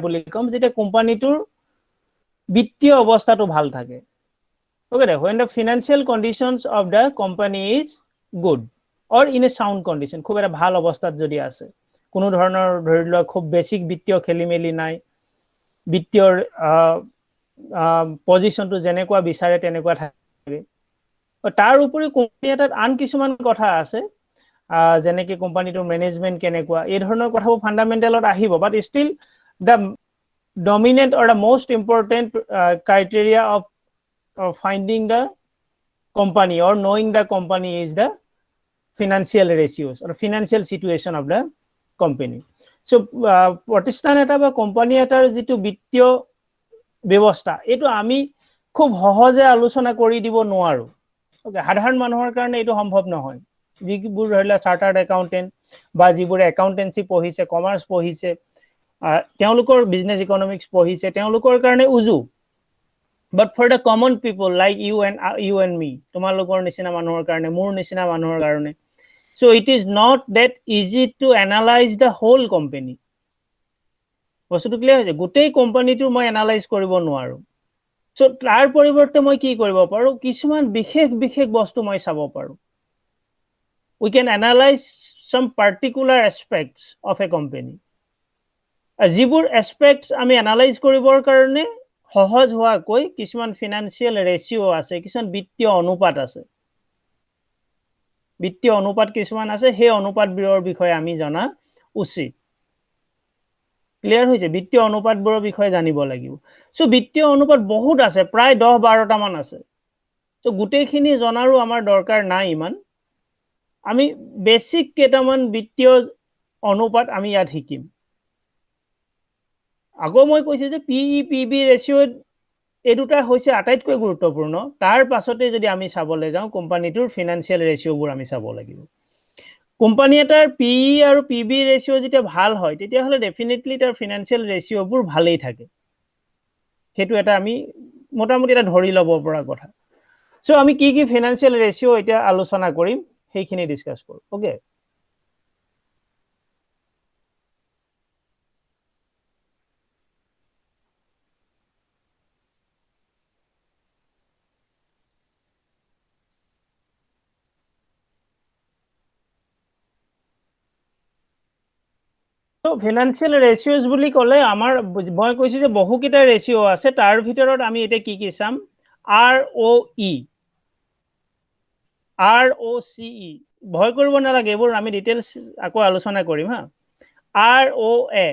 বুলি কম যেতিয়া কোম্পানীটোৰ বিত্তীয় অৱস্থাটো ভাল থাকে okay when the financial conditions of the company is good or in a sound condition খুব এটা ভাল অৱস্থাত যদি আছে কোনো ধৰণৰ ধৰি লোৱা খুব বেসিক বিত্তীয় খেলিমেলি নাই বিত্তীয় পজিশনটো যেনেকুৱা বিচাৰে তেনেকুৱা থাকে তাৰ উপৰি কোম্পানী এটাত আন কিছুমান কথা আছে যেনেকৈ কোম্পানীটোৰ মেনেজমেন্ট কেনেকুৱা এই ধৰণৰ কথাও ফান্ডামেন্টালত আহিব but still the dominant or the most important criteria of finding the company or knowing the company is the financial ratios or financial situation of the company so প্ৰতিষ্ঠান এটা বা কোম্পানী এটাৰ যেটো বিত্তীয় ব্যৱস্থা এটো আমি খুব সহজে আলোচনা কৰি দিব নোৱাৰো ওকে সাধাৰণ মানুহৰ কাৰণে এটো সম্ভৱ নহয় যিবোৰ ধৰিলা চাৰ্টাৰ্ড একাউন্টেন্ট বা যিবোৰ একাউন্টেন্সি পঢ়িছে কমাৰ্চ পঢ়িছে তেওঁলোকৰ বিজনেস ইকোনমিক্স পঢ়িছে তেওঁলোকৰ কাৰণে উজু but for the common people like you and me তোমালোকৰ নিচিনা মানুহৰ কাৰণে মোৰ নিচিনা মানুহৰ কাৰণে so it is not that easy to analyze the whole company বস্তুটো ক্লিয়াৰ হৈছে গোটেই কোম্পানীটো মই এনালাইজ কৰিব নোৱাৰো so তাৰ পৰিৱৰ্তে মই কি কৰিব পাৰো কিছুমান বিশেষ বস্তু মই চাব পাৰো we can analyze some particular aspects of a company যিবোৰ এসপেক্টস আমি এনালাইজ কৰিবৰ কাৰণে সহজ হোৱাকৈ কিছুমান ফিনান্সিয়াল ৰেশিও আছে কিছুমান বিত্তীয় অনুপাত আছে বিত্তীয় অনুপাত কিছুমান আছে সেই অনুপাতবোৰৰ বিষয়ে আমি জানা উচিত ক্লিয়াৰ হৈছে বিত্তীয় অনুপাতবোৰৰ বিষয়ে জানিব লাগিব সো বিত্তীয় অনুপাত বহুত আছে প্ৰায় 10-12টা মান আছে সো গুটেইখিনি জনাৰো আমাৰ দৰকাৰ নাই ইমান আমি বেসিক কেইটামান বিত্তীয় অনুপাত আমি ইয়াত শিকিম আগো মই কৈছে যে PE PB ৰেশিও এই দুটা হৈছে আটাইতকৈ গুৰুত্বপূৰ্ণ তাৰ পাছতে যদি আমি চাবলৈ যাওঁ কোম্পানীটোৰ ফিনান্সিয়াল ৰেশিওবোৰ আমি চাব লাগিব কোম্পানী এটাৰ PE আৰু PB ৰেশিও যেতিয়া ভাল হয় তেতিয়া হলে ডেফিনেটলি তাৰ ফিনান্সিয়াল ৰেশিওবোৰ ভালেই থাকে হেতু এটা আমি মোটামুটি এটা ধৰি লব পৰা কথা সো আমি কি ফিনান্সিয়াল ৰেশিও এটা আলোচনা কৰিম সেইখিনি ডিসকাস কৰোঁ ওকে So financial ratios বুলি ক'লে আমাৰ মই কৈছো যে বহুকিটা ৰেশিও আছে তাৰ ভিতৰত আমি এটা কি চাম ROE ভয় কৰিব নালাগে এবোৰ আমি ডিটেইলছ আকৌ আলোচনা কৰিম হা ROA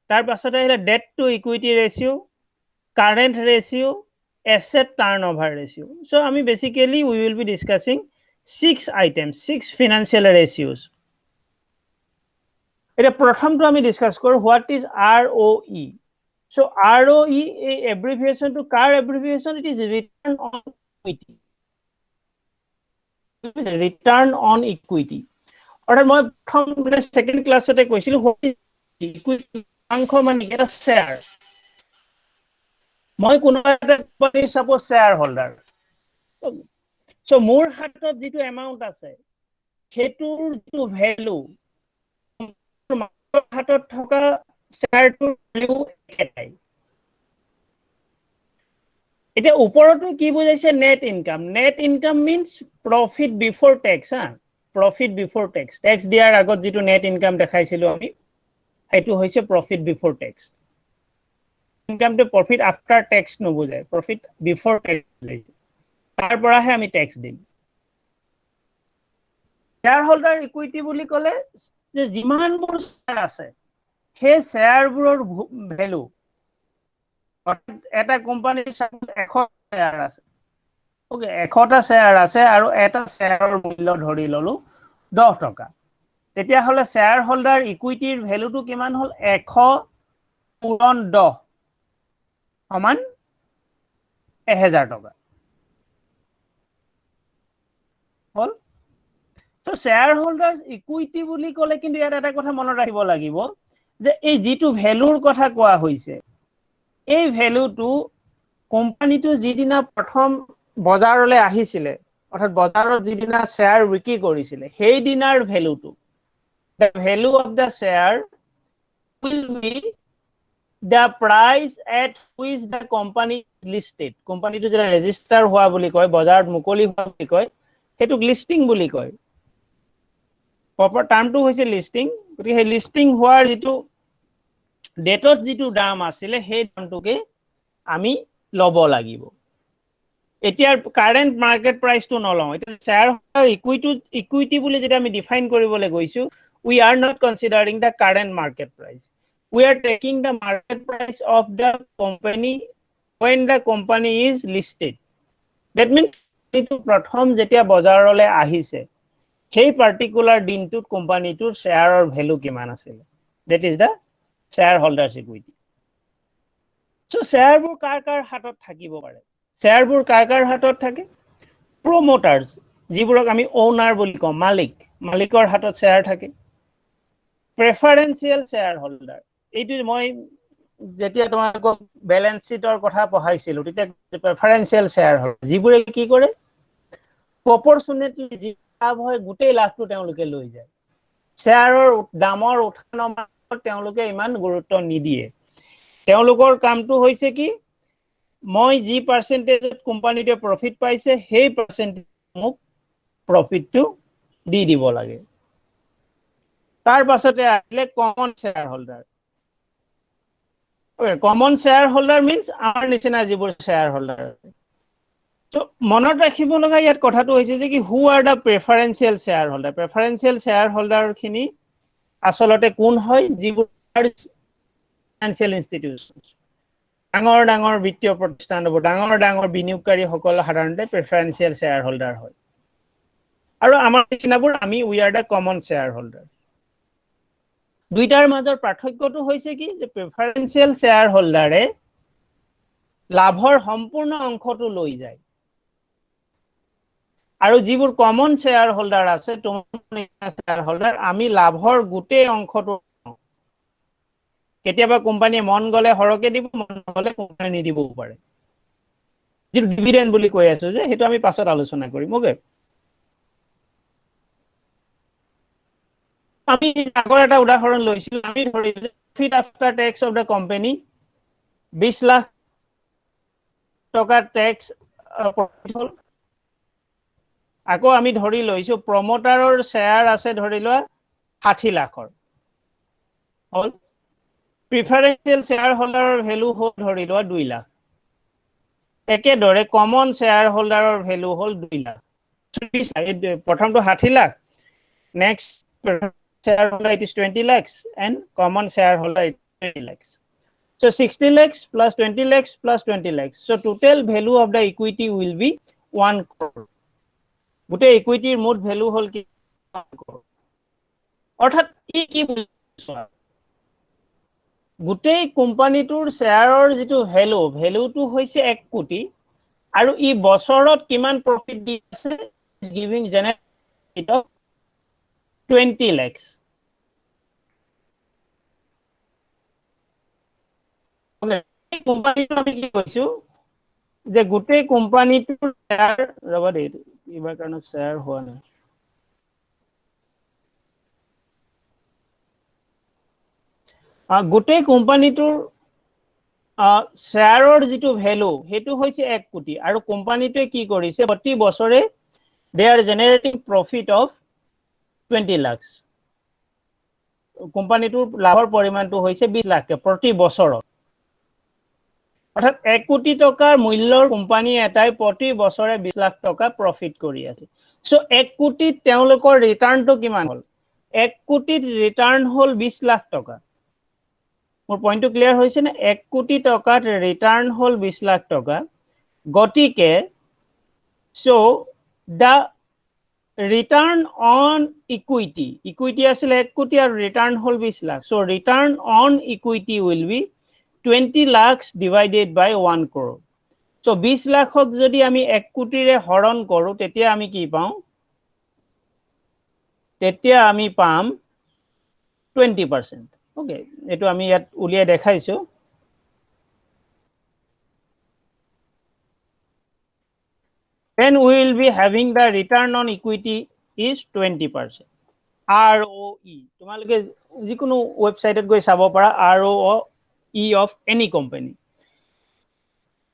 তাৰ পাছতে আহিলে debt to equity ratio current ratio asset turnover ratio so আমি basically we will be discussing 6 items 6 financial ratios এটা প্ৰথমটো আমি ডিসকাস কৰো what is ROE so ROE a abbreviation to car abbreviation it is return on equity return on equity অৰ্থাৎ মই প্ৰথম second ক্লাছতে কৈছিল ইকুইটি অংশ মানে এটা শেয়াৰ মই কোনো এটা company suppose share holder so মোৰ হাতত যেটো এমাউন্ট আছে হেতুৰ যেটো ভ্যালু হাতত থকা শেয়াৰটোৰ ভ্যালু এটাই এটা ওপৰটো কি বুজাইছে net income means profit before tax profit before tax দিয়াৰ আগত যেটো নেট ইনকাম দেখাইছিলো আমি এটো হৈছে profit before tax income to profit after tax নবুজায় profit before tax তাৰ পৰাহে আমি ট্যাক্স দিম শেয়াৰ হোল্ডাৰ ইকুইটি বুলি ক'লে যে যিমানবোৰ শেয়াৰ আছে সেই শেয়াৰবোৰৰ ভ্যালু এটা কোম্পানীৰ 100 শেয়াৰ আছে ওকে 100টা শেয়াৰ আছে আৰু এটা শেয়াৰৰ মূল্য ধৰি ললো 10 টকা তেতিয়া হলে শেয়াৰ হোল্ডাৰ ইকুইটিৰ ভ্যালুটো কিমান হল 100 পূৰণ 10 সমান 1000 টকা হল So shareholders equity বুলি ক'লে কিন্তু ইয়াত এটা কথা মনত ৰাখিব লাগিব যে এই যেটো ভ্যালুৰ কথা কোৱা হৈছে এই ভ্যালুটো কোম্পানীটো যিদিনা প্ৰথম বজাৰলৈ আহিছিলে অৰ্থাৎ বজাৰত যিদিনা শেয়াৰ বিক্ৰী কৰিছিলে সেই দিনাৰ ভ্যালুটো the value of the share will be the price at which the company is listed. Company to jeta register hua boli koy, bazar mukoli hua boli koy, hetuk listing boli koy. Proper term to hoise listing. Gotike he listing hoar jitu date jitu dam asile he damtoke ami lobo lagibo. Etiar current market price to nolo. It is share equity boli jeta ami define koribole goisu. We are not considering the current market price. We are taking the market price of the company when the company is listed. That means itu prathom jetia bazarole ahise সেই particular দিনটোত কোম্পানিটোৰ শ্বেয়াৰৰ value কিমান আছিল that is the shareholders equity. So শ্বেয়াৰবোৰ কাৰ হাতত থাকিব পাৰে শ্বেয়াৰবোৰ কাৰ হাতত থাকে প্ৰমোটাৰ্স যিবোৰক আমি ওনাৰ বুলি কওঁ মালিকৰ হাতত শ্বেয়াৰ থাকে প্ৰেফাৰেন্সিয়েল শ্বেয়াৰ হোল্ডাৰ এইটো মই যেতিয়া তোমালোকক বেলেন্স শিটৰ কথা পঢ়াইছিলো তেতিয়া প্ৰেফাৰেন্সিয়েল শ্বেয়াৰ হোল্ডাৰ যিবোৰে কি কৰে প্ৰপৰচুনেটলি যি লাভ হয় গোটেই লাভটো তেওঁলোকে লৈ যায় শ্বেয়াৰৰ দামৰ উঠানমাত তেওঁলোকে ইমান গুৰুত্ব নিদিয়ে তেওঁলোকৰ কামটো হৈছে কি মই যি পাৰ্চেন্টেজত কোম্পানীটোৱে প্ৰফিট পাইছে সেই পাৰ্চেন্টেজ মোক প্ৰফিটটো দি দিব লাগে তাৰ পাছতে আহিলে common share holder Okay, common shareholder means our নিচিনা যিবোৰ shareholder so মনত ৰাখিব লগা ইয়াত কথাটো হৈছে যে কি who are the preferential shareholder preferential shareholder খিনি আসলতে কোন হয় যিবোৰ financial institutions ডাঙৰ বিত্তীয় প্ৰতিষ্ঠানবোৰ ডাঙৰ বিনিয়োগকাৰী সকল সাধাৰণতে preferential shareholder হয় আৰু আমাৰ নিচিনাবোৰ আমি we are the common shareholder দুইটাৰ মাজৰ পাৰ্থক্যটো হৈছে কি যে প্ৰেফাৰেন্সিয়েল শ্বেয়াৰ হোল্ডাৰে লাভৰ সম্পূৰ্ণ অংশটো লৈ যায় আৰু যিবোৰ কমন শ্বেয়াৰ হোল্ডাৰ আছে শ্বেয়াৰ হোল্ডাৰ আমি লাভৰ গোটেই অংশটো কেতিয়াবা কোম্পানীয়ে মন গলে হৰকে দিব মন গলে কোম্পানী নিদিবও পাৰে যিটো ডিভিডেন্ড বুলি কৈ আছো যে হেতু আমি পাছত আলোচনা কৰিম ওকে আমি আগৰ এটা উদাহৰণ লৈছিল আমি ধৰিলো profit after tax of the company 20 lakh টকা ট্যাক্স প্ৰফিট হল আকৌ আমি ধৰি লৈছো প্ৰমোটাৰৰ শেয়াৰ আছে ধৰি লোৱা 60 লাখৰ হল প্ৰিফাৰেন্সিয়েল শেয়াৰ হোল্ডাৰৰ ভ্যালু হল ধৰি লোৱা 2 লাখ একেদৰে কমন শেয়াৰ হোল্ডাৰৰ ভ্যালু হল 2 লাখ প্ৰথমটো 60 lakh next shareholder it is 20 lakhs and common shareholder it is 20 lakhs. So 60 lakhs plus 20 lakhs plus 20 lakhs. So total value of the equity will be 1 crore. Gute equity mood value hol ki 1 crore. Orthat e ki gute company tur share jitu value tu hoise 1 koti aru e bosorot kiman profit di ase is giving generate of 20 lakhs. Okay, company to ami ki koisu je gote company to share raba de ibar karone share hoa na gote company to share or jitu value hetu hoise 1 koti aru company to ki korise proti bochore they are generating profit of 20 lakhs company tour লাভৰ পৰিমাণটো হৈছে 20 লাখ প্ৰতি বছৰত অৰ্থাৎ 1 কোটি টকাৰ মূল্যৰ company এটাই প্ৰতি বছৰে 20 লাখ টকা প্ৰফিট কৰি আছে সো 1 কোটিত তেওঁলোকৰ ৰিটাৰ্ণটো কিমান হ'ল 1 কোটিত ৰিটাৰ্ণ হ'ল 20 লাখ টকা মোৰ পইণ্টটো ক্লিয়াৰ হৈছে নে 1 কোটি টকাত ৰিটাৰ্ণ হ'ল 20 লাখ টকা গতিকে so the return on equity asile 1 koti aru return hol 20 lakh so return on equity will be 20 lakhs divided by 1 crore so 20 lakhok jodi ami 1 koti re horon koru tetia ami ki paum tetia ami pam 20% okay etu ami yat uliya dekhaisu then we will be having the return on equity is 20%. ROE. তোমালোকে যিকোনো ওয়েবসাইটত গৈ চাব পাৰা ROE of any company.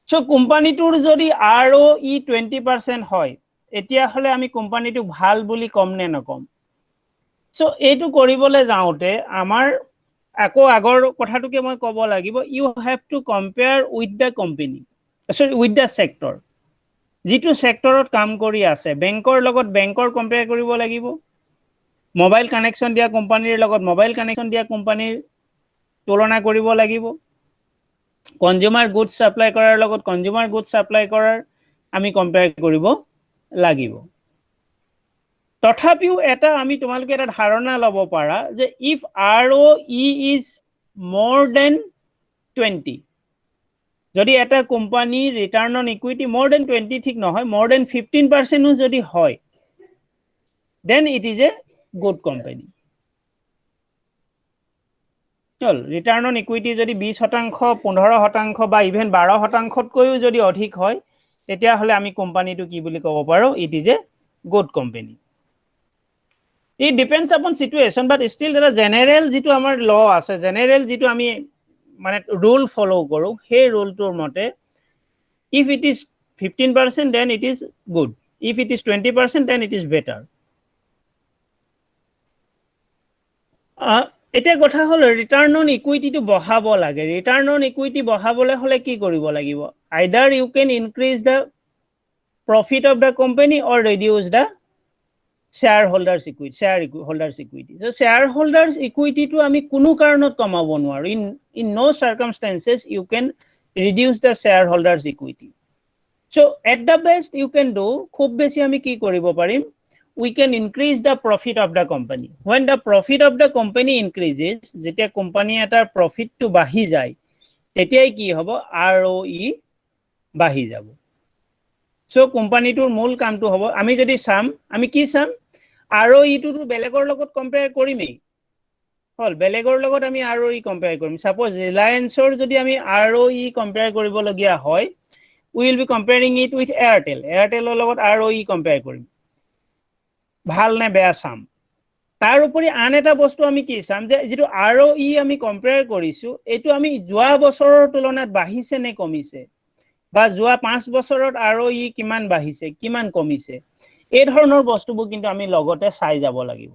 So কোম্পানীটোৰ যদি ROE 20% হয় এতিয়া হলে আমি কোম্পানীটো ভাল বুলি কম নে নকম সো এইটো কৰিবলৈ যাওঁতে আমাৰ আকৌ আগৰ কথাটোকে মই ক'ব লাগিব you have to compare with the company sorry with the sector যিটো সেক্টৰত কাম কৰি আছে বেংকৰ লগত বেংকৰ কম্পেয়াৰ কৰিব লাগিব মোবাইল কানেকশন দিয়া কোম্পানীৰ লগত মোবাইল কানেকশন দিয়া কোম্পানীৰ তুলনা কৰিব লাগিব কনজিউমাৰ গুডছ সাপ্লাই কৰাৰ লগত কনজিউমাৰ গুডছ সাপ্লাই কৰাৰ আমি কম্পেয়াৰ কৰিব লাগিব তথাপিও এটা আমি তোমালোকে এটা ধাৰণা ল'ব পাৰা যে if ROE is more than 20 যদি এটা company return on equity more than 20 ঠিক নহয় more than 15% ও যদি হয় then it is a good company চল ৰিটাৰ্ণ অন ইকুইটি যদি 20% 15% বা ইভেন 12%তকৈও যদি অধিক হয় তেতিয়া হলে আমি কোম্পানীটো কি বুলি ক'ব পাৰো it is a good company it depends upon situation but still there are general যিটো আমাৰ law আছে general যিটো আমি মানে ৰুল ফলো কৰো সেই ৰুলটোৰ মতে if it is 15% then it is good if it is 20% then it is better এতিয়া কথা হল ৰিটাৰ্ণ অন ইকুইটিটো বঢ়াব লাগে ৰিটাৰ্ণ অন ইকুইটি বঢ়াবলৈ হলে কি কৰিব লাগিব either you can increase the profit of the company or reduce the shareholders equity so shareholders equity to আমি কোনো কাৰণত কমাব নোৱাৰো in no circumstances you can reduce the shareholders equity so at the best you can do খুব বেছি আমি কি কৰিব পাৰিম we can increase the profit of the company when the profit of the company increases যেতিয়া company এটাৰ profit to বাঢ়ি যায় তেতিয়াই কি হ'ব ROE বাঢ়ি যাব so কোম্পানীটোৰ মূল কামটো হ'ব আমি যদি চাম আমি কি চাম ROE টো বেলেগৰ লগত কম্পেয়াৰ কৰিমেই হল বেলেগৰ লগত আমি ROE কম্পেয়াৰ কৰিম সাপোজ ৰিলায়েন্সৰ যদি আমি ROE কম্পেয়াৰ কৰিব লগিয়া হয় we will be comparing it with Airtelৰ লগত ROE কম্পেয়াৰ কৰিম ভাল নে বেয়া চাম তাৰ উপৰি আন এটা বস্তু আমি কি চাম যে যেটো ROE আমি কম্পেয়াৰ কৰিছো এটো আমি যোৱা বছৰৰ তুলনাত বাঢ়িছে নে কমিছে বা যোৱা 5 বছৰত ROE কিমান বাঢ়িছে কিমান কমিছে এই ধৰণৰ বস্তুবোৰ কিন্তু আমি লগতে চাই যাব লাগিব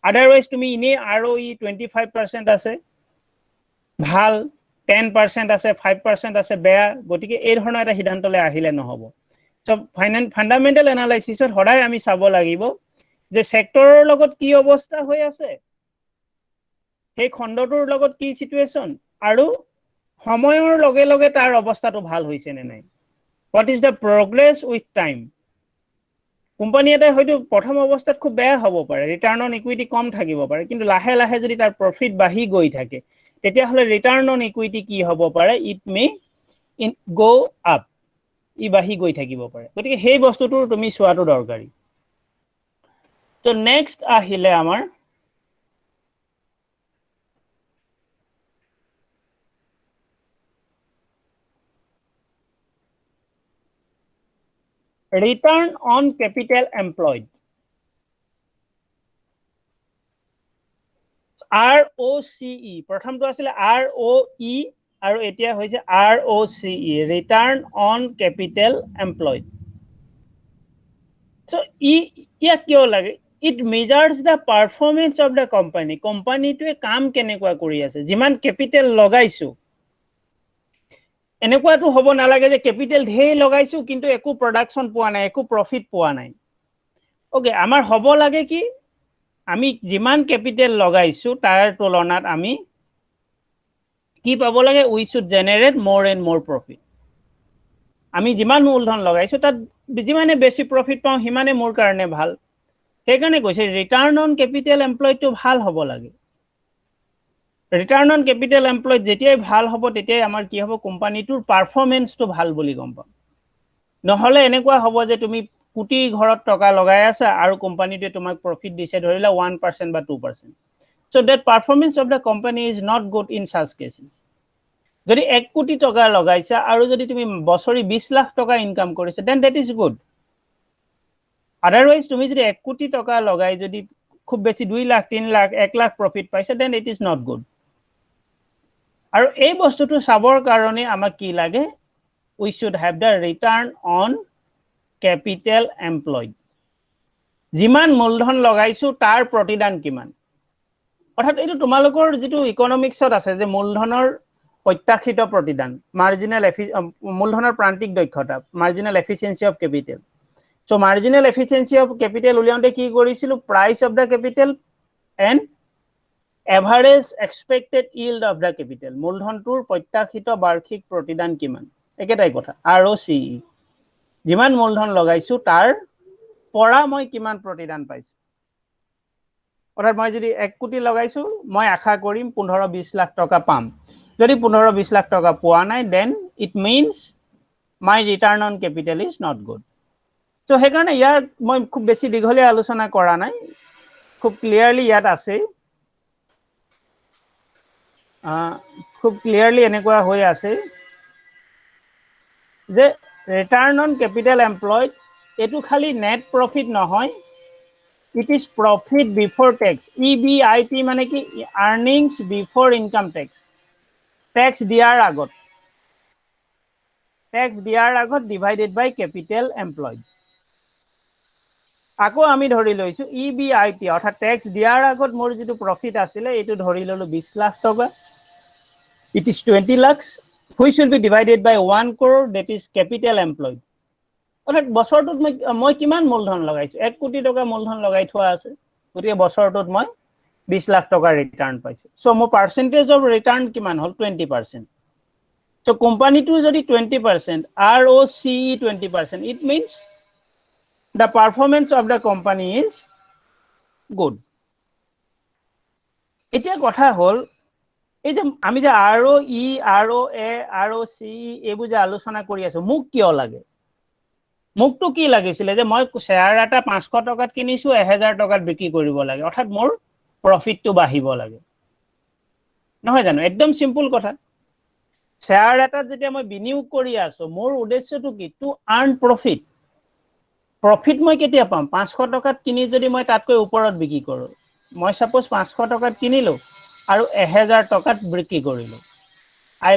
আদাৰৱাইজ তুমি ইনে ROE 25% আছে ভাল 10% আছে 5% আছে বেয়া গতিকে এই ধৰণৰ এটা সিদ্ধান্তলৈ আহিলে নহব সো ফান্ডামেন্টাল এনালাইসিসত হদাই আমি চাব লাগিব যে সেক্টৰৰ লগত কি অৱস্থা হৈ আছে সেই খণ্ডটোৰ লগত কি সিচুৱেশন আৰু সময়ৰ লগে লগে তাৰ অৱস্থাটো ভাল হৈছে নে নাই what is the progress with time company এটা হয়তো প্ৰথম অৱস্থাত খুব বেয়া হ'ব পাৰে ৰিটাৰ্ণ অন ইকুইটি কম থাকিব পাৰে কিন্তু লাহে লাহে যদি তাৰ প্ৰফিট বাঢ়ি গৈ থাকে তেতিয়া হলে ৰিটাৰ্ণ অন ইকুইটি কি হ'ব পাৰে ইট মে গো আপ ই বাঢ়ি গৈ থাকিব পাৰে গতিকে সেই বস্তুটো তুমি চোৱাটো দৰকাৰী তো নেক্সট আহিলে আমাৰ return on capital employed ROCE প্ৰথমটো আছিল ROE আৰু এতিয়া হৈছে ROCE return on capital employed so ইয়া কিয় লাগে it measures the performance of the company টোৱে কাম কেনেকুৱা কৰি আছে যিমান ক্যাপিটেল লগাইছো এনেকুৱাটো হ'ব নালাগে যে ক্যাপিটেল ধেই লগাইছো কিন্তু একো প্ৰডাকশন পোৱা নাই একো প্ৰফিট পোৱা নাই ওকে আমাৰ হ'ব লাগে কি আমি যিমান ক্যাপিটেল লগাইছো তাৰ তুলনাত আমি কি পাব লাগে we should generate more and more profit আমি যিমান মূলধন লগাইছো তাত যিমানে বেছি প্ৰফিট পাওঁ হিমানে মোৰ কাৰণে ভাল সেইকাৰণে কৈছে ৰিটাৰ্ণ অন ক্যাপিটেল এমপ্লয়েড টো ভাল হ'ব লাগে ৰিটাৰ্ণ অন ক্যাপিটেল এমপ্লয়েড যেতিয়াই ভাল হ'ব তেতিয়াই আমাৰ কি হ'ব কোম্পানীটোৰ পাৰফৰম্যান্সটো ভাল বুলি গম পাম নহলে এনেকুৱা হ'ব যে তুমি কোটি ঘৰত টকা লগাই আছা আৰু কোম্পানীটোৱে তোমাক প্ৰফিট দিছে ধৰিলা 1% বা 2% so that performance of the company is not good in such cases যদি 1 কোটি টকা লগাইছা আৰু যদি তুমি বছৰি 20 লাখ টকা ইনকাম কৰিছা then that is good otherwise তুমি যদি 1 কোটি টকা লগাই যদি খুব বেছি 2 লাখ 3 লাখ 1 লাখ প্ৰফিট পাইছা then it is not good আৰু এই বস্তুটো চাবৰ কাৰণে আমাক কি লাগে we should have the return on capital employed যিমান মূলধন লগাইছো তাৰ প্ৰতিদান কিমান অৰ্থাৎ এইটো তোমালোকৰ যেটো ইকোনমিক্সত আছে যে মূলধনৰ প্ৰত্যাশিত প্ৰতিদান মাৰ্জিনাল মূলধনৰ প্ৰান্তিক দক্ষতা marginal efficiency of capital so marginal efficiency of capital উলিয়াওঁতে কি কৰিছিল price of the capital and average expected yield of the capital মূলধনটোৰ প্ৰত্যাশিত বাৰ্ষিক প্ৰতিদান কিমান একেটাই কথা ROCE যিমান মূলধন লগাইছো তাৰ পৰা মই কিমান প্ৰতিদান পাইছো অৰ্থাৎ মই যদি 1 কোটি লগাইছো মই আশা কৰিম 15-20 লাখ টকা পাম যদি 15-20 লাখ টকা পোৱা নাই then it means my return on capital is not good so হেকাৰণে ইয়াৰ মই খুব বেছি দীঘলীয়া আলোচনা কৰা নাই খুব ক্লিয়াৰলি ইয়াত আছে খুব ক্লিয়াৰলি এনেকুৱা হৈ আছে যে return on capital employed এটো খালি net profit নহয় it is profit before tax EBIT মানে কি earnings before income tax tax diar agot divided by capital employed আকৌ আমি ধৰি লৈছো EBIT অৰ্থাৎ tax diar agot মোৰ যেটো profit আছিলে এটো ধৰি ললো 20 লাখ টকা it is 20 lakhs which will be divided by 1 crore that is capital employed অৰ্থাৎ বছৰটোত মই কিমান মূলধন লগাইছো 1 কোটি টকা মূলধন লগাই থোৱা আছে গতিকে বছৰটোত মই 20 লাখ টকা ৰিটাৰ্ণ পাইছো সো মোৰ পাৰ্সেন্টেজ অফ ৰিটাৰ্ণ কিমান হল 20% সো কোম্পানীটো যদি 20% ROCE 20% it means the performance of the company is good এতিয়া কথা হল এই যে আমি যে ROE ROA ROCE এইবোৰ যে আলোচনা কৰি আছো মোক কিয় লাগে মুকটো কি লাগিছিল যে মই শেয়াৰ এটা 500 টকাত কিনিছো 1000 টকাত বিক্ৰী কৰিব লাগে অৰ্থাৎ মোৰ প্ৰফিটটো বাঢ়িব লাগে নহয় জানো একদম সিম্পল কথা শেয়াৰ এটা যেতিয়া মই বিনিয়োগ কৰি আছো মোৰ উদ্দেশ্যটো কি টু আৰ্ন প্ৰফিট মই কেতিয়া পাম 500 টকাত কিনি যদি মই তাতকৈ ওপৰত বিক্ৰী কৰো মই সাপোজ 500 টকাত কিনিলো আৰু 1000 টকাত বিক্ৰী কৰিলো I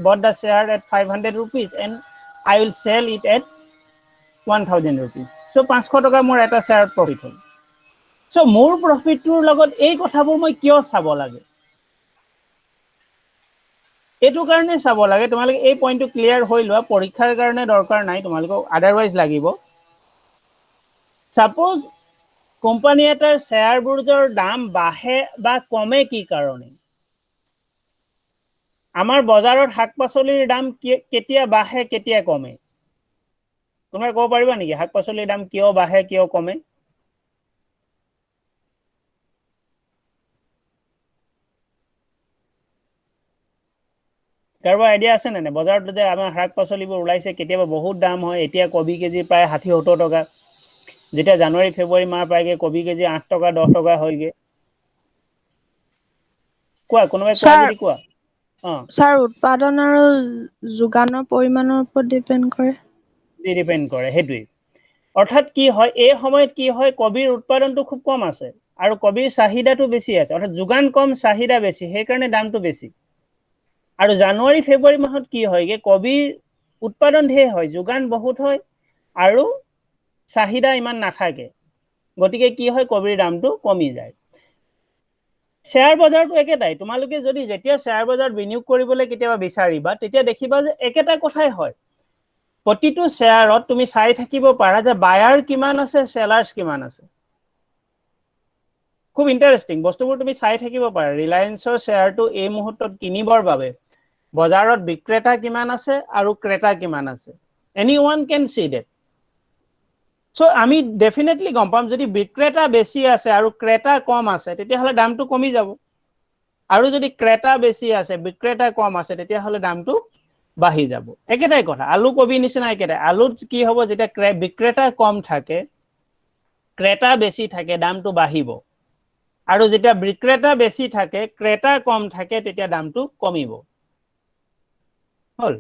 bought the share at 500 rupees and I will sell it at 1000 rupees so 500 টকা মোৰ এটা শেয়াৰ প্ৰফিট হ'ল so মোৰ প্ৰফিটৰ লগত এই কথাবোৰ মই কিয় চাব লাগে এটো কাৰণে চাব লাগে তোমালোকে এই পইণ্টটো ক্লিয়াৰ হৈ লোৱা পৰীক্ষাৰ কাৰণে দৰকাৰ নাই তোমালোকক আদাৰৱাইজ লাগিব সাপোজ কোম্পানী এটাৰ শেয়াৰবোৰৰ দাম বাঢ়ে বা কমে কি কাৰণে আমাৰ বজাৰত শাক-পাচলিৰ দাম কেতিয়া বাঢ়ে কেতিয়া কমে তুমি ক'ব পাৰিবা নেকি শাক-পাচলিৰ দাম কিয় বাঢ়ে কিয় কমে কাৰোবাৰ আইডিয়া আছে নে বজাৰত যে আমাৰ শাক-পাচলিবোৰ ওলাইছে কেতিয়াবা বহুত দাম হয় এতিয়া কবি কেজি প্ৰায় 60-70 টকা যেতিয়া জানুৱাৰী ফেব্ৰুৱাৰী মাহ পাইগে কবি কেজি 8 টকা 10 টকা হয়গে কোনোবাই কোৱা যদি কোৱা স্যাৰ উৎপাদন আৰু যোগানৰ পৰিমাণৰ ওপৰত ডিপেন্ড কৰে হেতুই অৰ্থাৎ কি হয় এই সময়ত কি হয় কবিৰ উৎপাদনটো খুব কম আছে আৰু কবিৰ চাহিদাটো বেছি আছে অৰ্থাৎ যোগান কম চাহিদা বেছি সেই কাৰণে দামটো বেছি আৰু জানুৱাৰী ফেব্ৰুৱাৰী মাহত কি হয়গে কবিৰ উৎপাদন ধেৰ হয় যোগান বহুত হয় আৰু চাহিদা ইমান নাথাকে গতিকে কি হয় কবিৰ দামটো কমি যায় শেয়াৰ বজাৰটো একেটাই তোমালোকে যদি যেতিয়া শেয়াৰ বজাৰত বিনিয়োগ কৰিবলৈ কেতিয়াবা বিচাৰিবা তেতিয়া দেখিবা যে একেটা কথাই হয় প্ৰতিটো শেয়াৰত তুমি চাই থাকিব পাৰা যে বায়াৰ কিমান আছে সেলাৰ্স কিমান আছে খুব ইন্টাৰেস্টিং বস্তুবোৰ তুমি চাই থাকিব পাৰা ৰিলায়েন্সৰ শেয়াৰটো এই মুহূৰ্তত কিনিবৰ বাবে বজাৰত বিক্ৰেতা কিমান আছে আৰু ক্ৰেতা কিমান আছে anyone can see that so আমি ডেফিনেটলি গম পাম যদি বিক্ৰেতা বেছি আছে আৰু ক্ৰেতা কম আছে তেতিয়া হলে দামটো কমি যাব আৰু যদি ক্ৰেতা বেছি আছে বিক্ৰেতা কম আছে তেতিয়া হলে দামটো বাঢ়ি যাব একেটাই কথা আলু কবি নিচিনা একেটাই আলুত কি হ'ব যেতিয়া বিক্ৰেতা কম থাকে ক্ৰেতা বেছি থাকে দামটো বাঢ়িব আৰু যেতিয়া বিক্ৰেতা বেছি থাকে ক্ৰেতা কম থাকে তেতিয়া দামটো কমিব হল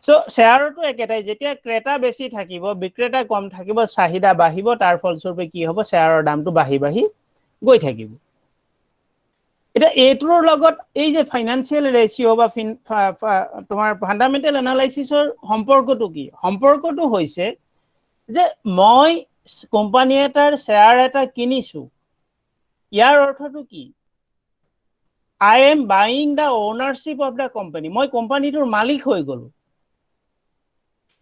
সো শেয়াৰটো একেটাই যেতিয়া ক্ৰেতা বেছি থাকিব বিক্ৰেতা কম থাকিব চাহিদা বাঢ়িব তাৰ ফলস্বৰূপে কি হ'ব শেয়াৰৰ দামটো বাঢ়ি গৈ থাকিব এটা এইটোৰ লগত এই যে ফাইনান্সিয়েল ৰেচিঅ' বা তোমাৰ ফাণ্ডামেণ্টেল এনালাইচিছৰ সম্পৰ্কটো কি? সম্পৰ্কটো হৈছে যে মই কোম্পানী এটাৰ শ্বেয়াৰ এটা কিনিছো, ইয়াৰ অৰ্থটো কি? I am buying the ownership of the company. মই কোম্পানীটোৰ মালিক হৈ গলো।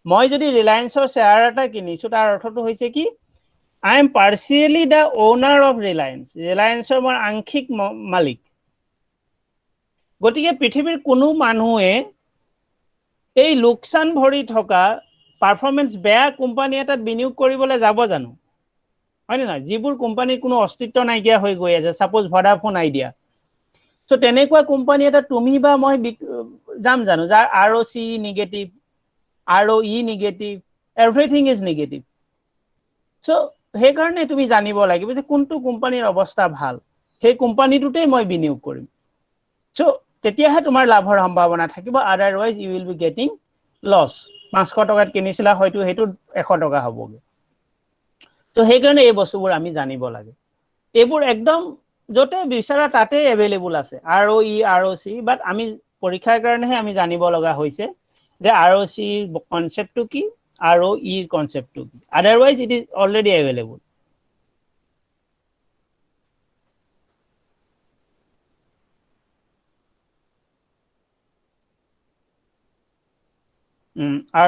মই যদি ৰিলায়েন্সৰ শ্বেয়াৰ এটা কিনিছো, তাৰ অৰ্থটো হৈছে কি? I am partially the owner of Reliance. ৰিলায়েন্সৰ মই আংশিক মালিক। গতিকে পৃথিৱীৰ কোনো মানুহে এই লোকচান ভৰি থকা পাৰফৰমেন্স বেয়া কোম্পানী এটাত বিনিয়োগ কৰিবলৈ যাব জানো? হয় নে নহয়? যিবোৰ কোম্পানীৰ কোনো অস্তিত্ব নাইকিয়া হৈ গৈ আছে, সাপোজ ভডাফোন আইডিয়া। সো তেনেকুৱা কোম্পানী এটা তুমি বা মই যাম জানো যাৰ ROC negative, ROE negative, everything is negative. So সেইকাৰণে তুমি জানিব লাগিব যে কোনটো কোম্পানীৰ অৱস্থা ভাল, সেই কোম্পানীটোতেই মই বিনিয়োগ কৰিম। সো তেতিয়াহে তোমাৰ লাভৰ সম্ভাৱনা থাকিব, otherwise you will be getting loss. 500 টকাত কিনিছিলা, হয়তো সেইটো 100 টকা হ'বগে। সো সেইকাৰণে এই বস্তুবোৰ আমি জানিব লাগে। এইবোৰ একদম য'তে বিচাৰা তাতে এভেইলেবল আছে, ROE, ROC, বাট আমি পৰীক্ষাৰ কাৰণেহে আমি জানিব লগা হৈছে যে ROC কনচেপ্টটো কি, ROE কনচেপ্টটো কি। Otherwise it is already available.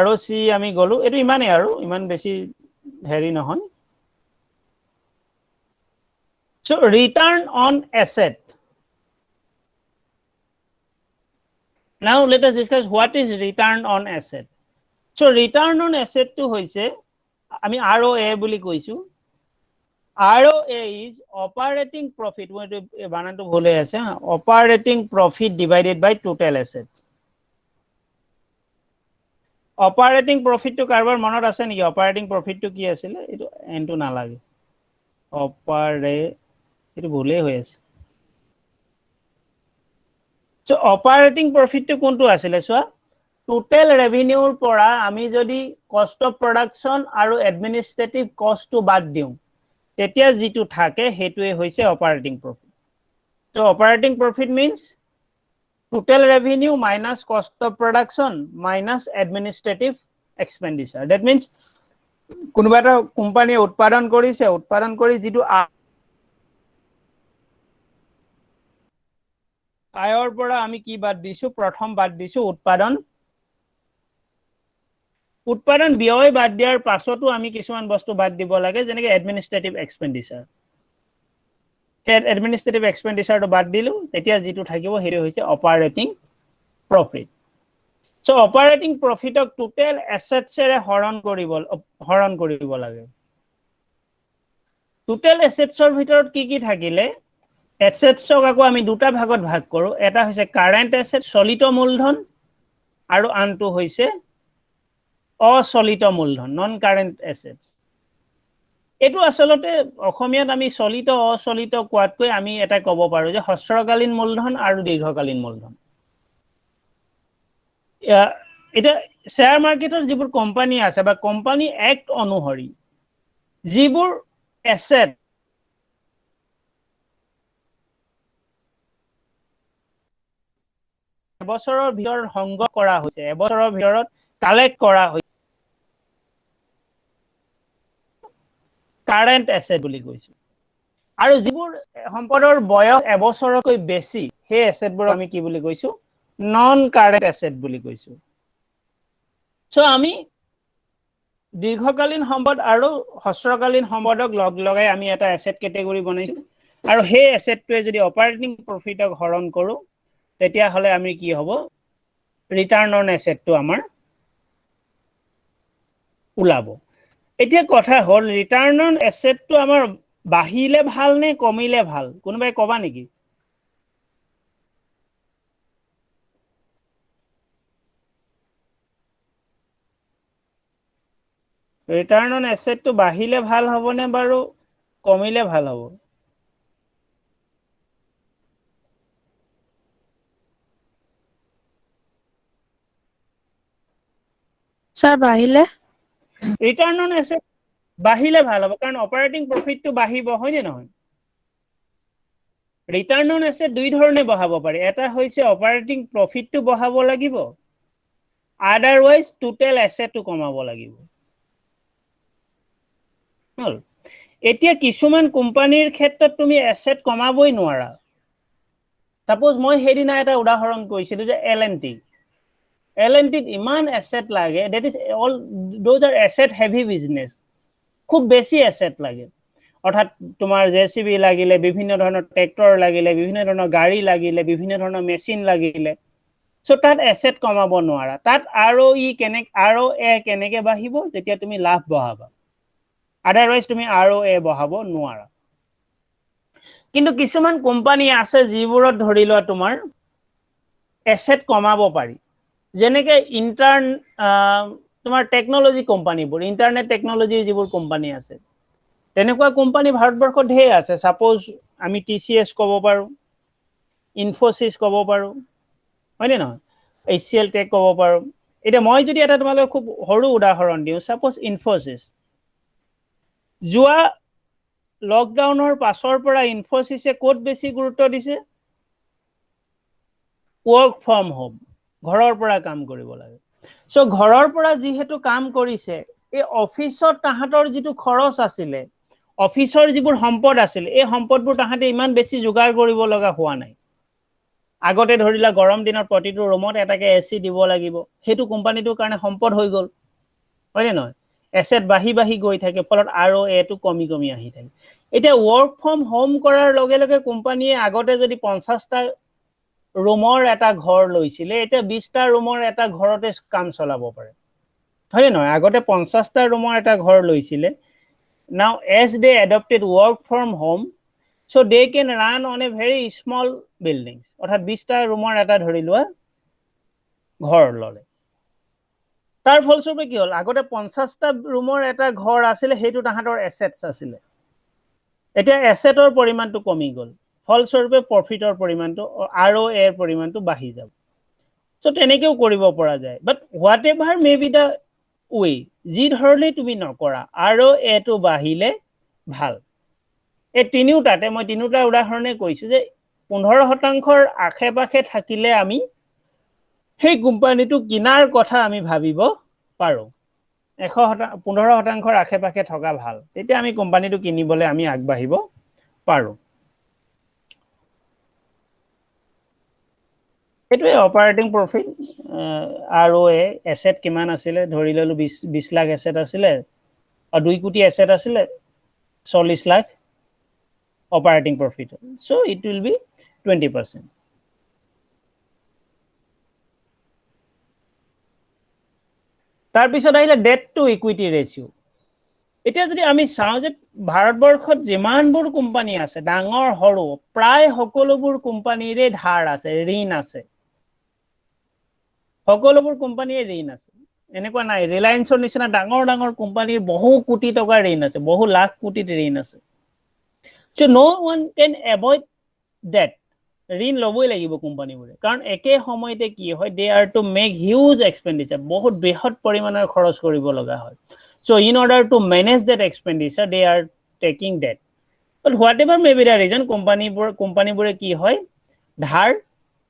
ROC আমি গলো, এইটো ইমানেই আৰু, ইমান বেছি হেৰি নহয়। So return on asset. Now let us discuss what is return on asset. So return on asset to hoise ami ROA boli koisu. ROA is operating profit. Bananto bhole ase, operating profit divided by total assets. Operating profit to karbar monot ase niki? Operating profit to ki asile? Eto n to na lage. Eto bhole hoye ase. So operating profit to কোনটো আসলে? So total revenue পৰা আমি যদি cost of production আৰু administrative cost to বাদ দিও, তেতিয়া যিটো থাকে হেতুৱে হৈছে operating profit. So operating profit means total revenue minus cost of production minus administrative expenditure. That means কোনোবা এটা কোম্পানীয়ে উৎপাদন কৰিছে, উৎপাদন কৰি যিটো আয়ৰ পৰা আমি কি বাদ দিছো? প্ৰথম বাদ দিছো উৎপাদন ব্যয় বাদ দিয়াৰ পাছতো আমি কিছুমান বস্তু বাদ দিব লাগে, যেনেকৈ এডমিনিষ্ট্ৰেটিভ এক্সপেন্ডিচাৰ। এডমিনিষ্ট্ৰেটিভ এক্সপেন্ডিচাৰটো বাদ দিলো, তেতিয়া যিটো থাকিব সেইটো হৈছে অপাৰেটিং প্ৰফিট। সো অপাৰেটিং প্ৰফিটক টোটেল এছেটছেৰে হৰণ কৰিব লাগে। টোটেল এছেটছৰ ভিতৰত কি কি থাকিলে? এছেটছক আকৌ আমি দুটা ভাগত ভাগ কৰো। এটা হৈছে কাৰেন্ট এছেট, চলিত মূলধন, আৰু আনটো হৈছে অচলিত মূলধন, নন কাৰেন্ট এছেটছ। এইটো আসলতে অসমীয়াত আমি চলিত অচলিত কোৱাতকৈ আমি এটা ক'ব পাৰো যে হ্ৰস্বকালীন মূলধন আৰু দীৰ্ঘকালীন মূলধন। এটা শ্বেয়াৰ মাৰ্কেটৰ যিবোৰ কোম্পানী আছে বা কোম্পানী এক্ট অনুসৰি যিবোৰ এছেট এবছৰৰ ভিতৰত সংগ্ৰহ কৰা হৈছে, এবছৰৰ ভিতৰত কালেক্ট কৰা হৈছে, কাৰেন্ট এছেট বুলি কৈছো। আৰু যিবোৰ সম্পদৰ বয়স এবছৰতকৈ বেছি, সেই এছেটবোৰ আমি কি বুলি কৈছো? নন কাৰেন্ট এছেট বুলি কৈছো। সো আমি দীৰ্ঘকালীন সম্পদ আৰু হ্ৰস্বকালীন সম্পদক লগাই আমি এটা এছেট কেটেগৰী বনাইছো, আৰু সেই এছেটটোৱে যদি অপাৰেটিং প্ৰফিটক হৰণ কৰো, তেতিয়া হলে আমি কি হ'ব? ৰিটাৰ্ণ অন এছেটটো আমাৰ ওলাব। এতিয়া কথা হল, ৰিটাৰ্ণ অন এছেটটো আমাৰ বাঢ়িলে ভাল নে কমিলে ভাল? কোনোবাই কবা নেকি? ৰিটাৰ্ণ অন এছেটটো বাঢ়িলে ভাল হ'ব নে বাৰু কমিলে ভাল হ'ব? স্যাৰ বাঢ়িলে? ৰিটাৰ্ণ অন এছেট বাঢ়িলে ভাল হ'ব, কাৰণ অপাৰেটিং প্ৰফিটটো বাঢ়িব, হয়নে নহয়? ৰিটাৰ্ণ অন এছেট দুই ধৰণে বঢ়াব পাৰি। এটা হৈছে অপাৰেটিং প্ৰফিটটো বঢ়াব লাগিব, আদাৰৱাইজ টোটেল এছেটটো কমাব লাগিব। হ'ল। এতিয়া কিছুমান কোম্পানীৰ ক্ষেত্ৰত তুমি এছেট কমাবই নোৱাৰা। সাপোজ মই সেইদিনা এটা উদাহৰণ কৈছিলো যে L&Tত ইমান এছেট লাগে, that is all those are asset heavy business, খুব বেছি এছেট লাগে। অৰ্থাৎ তোমাৰ JCB লাগিলে, বিভিন্ন ধৰণৰ ট্ৰেক্টৰ লাগিলে, বিভিন্ন ধৰণৰ গাড়ী লাগিলে, বিভিন্ন ধৰণৰ মেচিন লাগিলে, চ' তাত এছেট কমাব নোৱাৰা। তাত ROE কেনেকে বাঢ়িব? যেতিয়া তুমি লাভ বঢ়াবা, আদাৰৱাইজ তুমি ROA বঢ়াব নোৱাৰা। কিন্তু কিছুমান কোম্পানী আছে যিবোৰত ধৰি লোৱা তোমাৰ এছেট কমাব পাৰি, যেনেকে তোমাৰ টেকনলজি কোম্পানীবোৰ, ইণ্টাৰনেট টেকনলজিৰ যিবোৰ কোম্পানী আছে, তেনেকুৱা কোম্পানী ভাৰতবৰ্ষত ঢেৰ আছে। সাপোজ আমি TCS ক'ব পাৰোঁ, ইনফোচিছ ক'ব পাৰোঁ, হয়নে নহয়? HCL টেক ক'ব পাৰোঁ। এতিয়া মই যদি এটা তোমালোকক খুব সৰু উদাহৰণ দিওঁ, সাপোজ ইনফোচিছ, যোৱা লকডাউনৰ পাছৰ পৰা ইনফোচিছে ক'ত বেছি গুৰুত্ব দিছে? ৱৰ্ক ফ্ৰম হোম, ঘৰৰ পৰা কাম কৰিব লাগে। চ' ঘৰৰ পৰা যিহেতু কাম কৰিছে, এই অফিচত তাহাঁতৰ যিটো খৰচ আছিলে, অফিচৰ যিবোৰ সম্পদ আছিল, এই সম্পদবোৰ তাহাঁতে ইমান বেছি যোগাৰ কৰিব লগা হোৱা নাই। আগতে ধৰি লোৱা গৰম দিনত প্ৰতিটো ৰুমত এটাকে AC দিব লাগিব, সেইটো কোম্পানীটোৰ কাৰণে সম্পদ হৈ গ'ল, হয়নে নহয়? এছেট বাঢ়ি বাঢ়ি গৈ থাকে, ফলত ROAটো কমি কমি আহি থাকে। এতিয়া ৱৰ্ক ফ্ৰম হোম কৰাৰ লগে লগে কোম্পানীয়ে আগতে যদি 50টা ৰুমৰ এটা ঘৰ লৈছিলে, এতিয়া 20টা ৰুমৰ এটা ঘৰতে কাম চলাব পাৰে, হয়নে নহয়? আগতে 50টা ৰুমৰ এটা ঘৰ লৈছিলে। Now as they adopted work from home, so they can run on a very small buildings, অৰ্থাৎ 20টা ৰুমৰ এটা ধৰি লোৱা ঘৰ ল'লে। তাৰ ফলস্বৰূপে কি হ'ল? আগতে 50টা ৰুমৰ এটা ঘৰ আছিলে, সেইটো তাহাঁতৰ এছেটছ আছিলে। এতিয়া এছেটৰ পৰিমাণটো কমি গ'ল, ফলস্বৰূপে প্ৰফিটৰ পৰিমাণটো, ROAৰ পৰিমাণটো বাঢ়ি যাব। চ' তেনেকেও কৰিব পৰা যায়। But whatever may be the way, যি ধৰণেই তুমি নকৰা, ROAটো বাঢ়িলে ভাল। এই তিনিওটাতে মই তিনিওটা উদাহৰণে কৈছো যে 15%ৰ আশে পাশে থাকিলে আমি সেই কোম্পানীটো কিনাৰ কথা আমি ভাবিব পাৰোঁ। 15%ৰ আশে পাশে থকা ভাল, তেতিয়া আমি কোম্পানীটো কিনিবলৈ আমি আগবাঢ়িব পাৰোঁ। সেইটোৱে অপাৰেটিং প্ৰফিট। ROA, এছেট কিমান আছিলে? ধৰি ললো 20 লাখ এছেট আছিলে, 2 কোটি এছেট আছিলে, 40 lakh operating profit. So' it will be 20%। তাৰপিছত আহিলে ডেট টু ইকুইটি ৰেচিঅ'। এতিয়া যদি আমি চাওঁ যে ভাৰতবৰ্ষত যিমানবোৰ কোম্পানী আছে, ডাঙৰ সৰু প্ৰায় সকলোবোৰ কোম্পানীৰে ধাৰ আছে, ঋণ আছে। সকলোবোৰ কোম্পানীয়ে ঋণ আছে, এনেকুৱা নাই ৰিলায়েন্সৰ নিচিনা ডাঙৰ ডাঙৰ কোম্পানীৰ বহু কোটি টকাৰ ঋণ আছে, বহু লাখ কোটিত ঋণ আছে। চ' no one can avoid that, ঋণ ল'বই লাগিব কোম্পানীবোৰে, কাৰণ একে সময়তে কি হয়, they are to make huge expenditure, বহুত বৃহৎ পৰিমাণৰ খৰচ কৰিব লগা হয়। So' in order to manage that expenditure they are taking debt. But whatever may be the reason, কোম্পানীবোৰে কি হয়, ধাৰ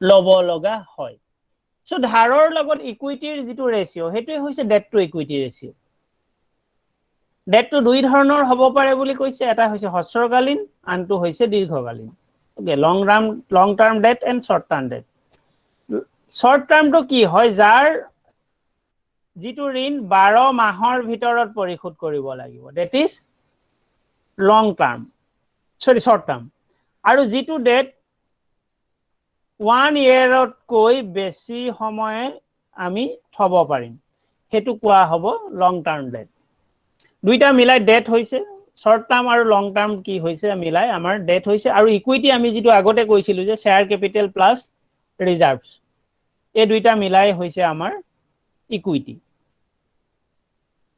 ল'ব লগা হয়। চ' ধাৰৰ লগত ইকুইটিৰ যিটো ৰেচিঅ', সেইটোৱে হৈছে ডেট টু ইকুইটি ৰেচিঅ'। ডেটটো দুই ধৰণৰ হ'ব পাৰে বুলি কৈছে, এটা হৈছে হ্ৰস্বকালীন, আনটো হৈছে দীৰ্ঘকালীন। Long term debt and short term debt. Short টাৰ্মটো কি হয়, যাৰ যিটো ঋণ 12 মাহৰ ভিতৰত পৰিশোধ কৰিব লাগিব, ডেট ইজ শ্বৰ্ট টাৰ্ম। আৰু যিটো ডেট 1 yearতকৈ বেছি সময় আমি থব পাৰিম, সেইটো কোৱা হ'ব লং টাৰ্ম ডেট। দুইটা মিলাই ডেট হৈছে, শ্বৰ্ট টাৰ্ম আৰু লং টাৰ্ম কি হৈছে মিলাই আমাৰ ডেট হৈছে। আৰু ইকুইটি আমি যিটো আগতে কৈছিলো যে শ্বেয়াৰ কেপিটেল প্লাছ ৰিজাৰ্ভছ, এই দুইটা মিলাই হৈছে আমাৰ equity.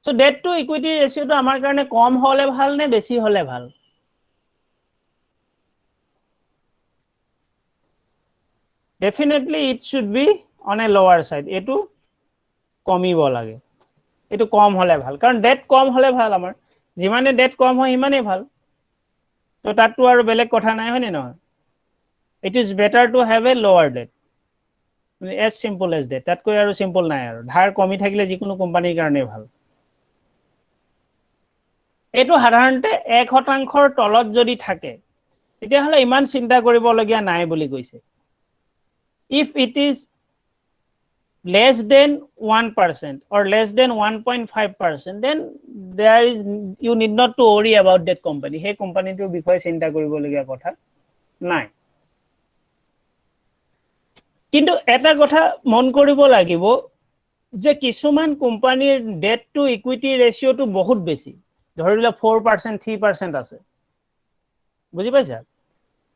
So' debt to equity ৰেচিঅ'টো আমাৰ কাৰণে কম হ'লে ভাল নে বেছি হ'লে ভাল? Definitely it should be on a lower side, এইটো কমিব লাগে, এইটো কম হ'লে ভাল, কাৰণ ডেট কম হ'লে ভাল। আমাৰ যিমানে ডেট কম হয় সিমানেই ভাল, তো তাততো আৰু বেলেগ কথা নাই, হয়নে নহয়? It is better to have a lower debt. As simple as that. তাতকৈ আৰু simple নাই আৰু ধাৰ কমি থাকিলে যিকোনো কোম্পানীৰ কাৰণে ভাল। এইটো সাধাৰণতে 1% তলত যদি থাকে তেতিয়াহ'লে ইমান চিন্তা কৰিবলগীয়া নাই বুলি কৈছে। If it is less than 1% or less than 1.5%, then you need not to worry about that company. সেই কোম্পানীটোৰ বিষয়ে চিন্তা কৰিবলগীয়া কথা নাই। কিন্তু এটা কথা মন কৰিব লাগিব যে কিছুমান কোম্পানীৰ ডেট টু ইকুইটি ৰেচিঅ'টো বহুত বেছি, ধৰি লোৱা 4%, 3% আছে, বুজি পাইছা?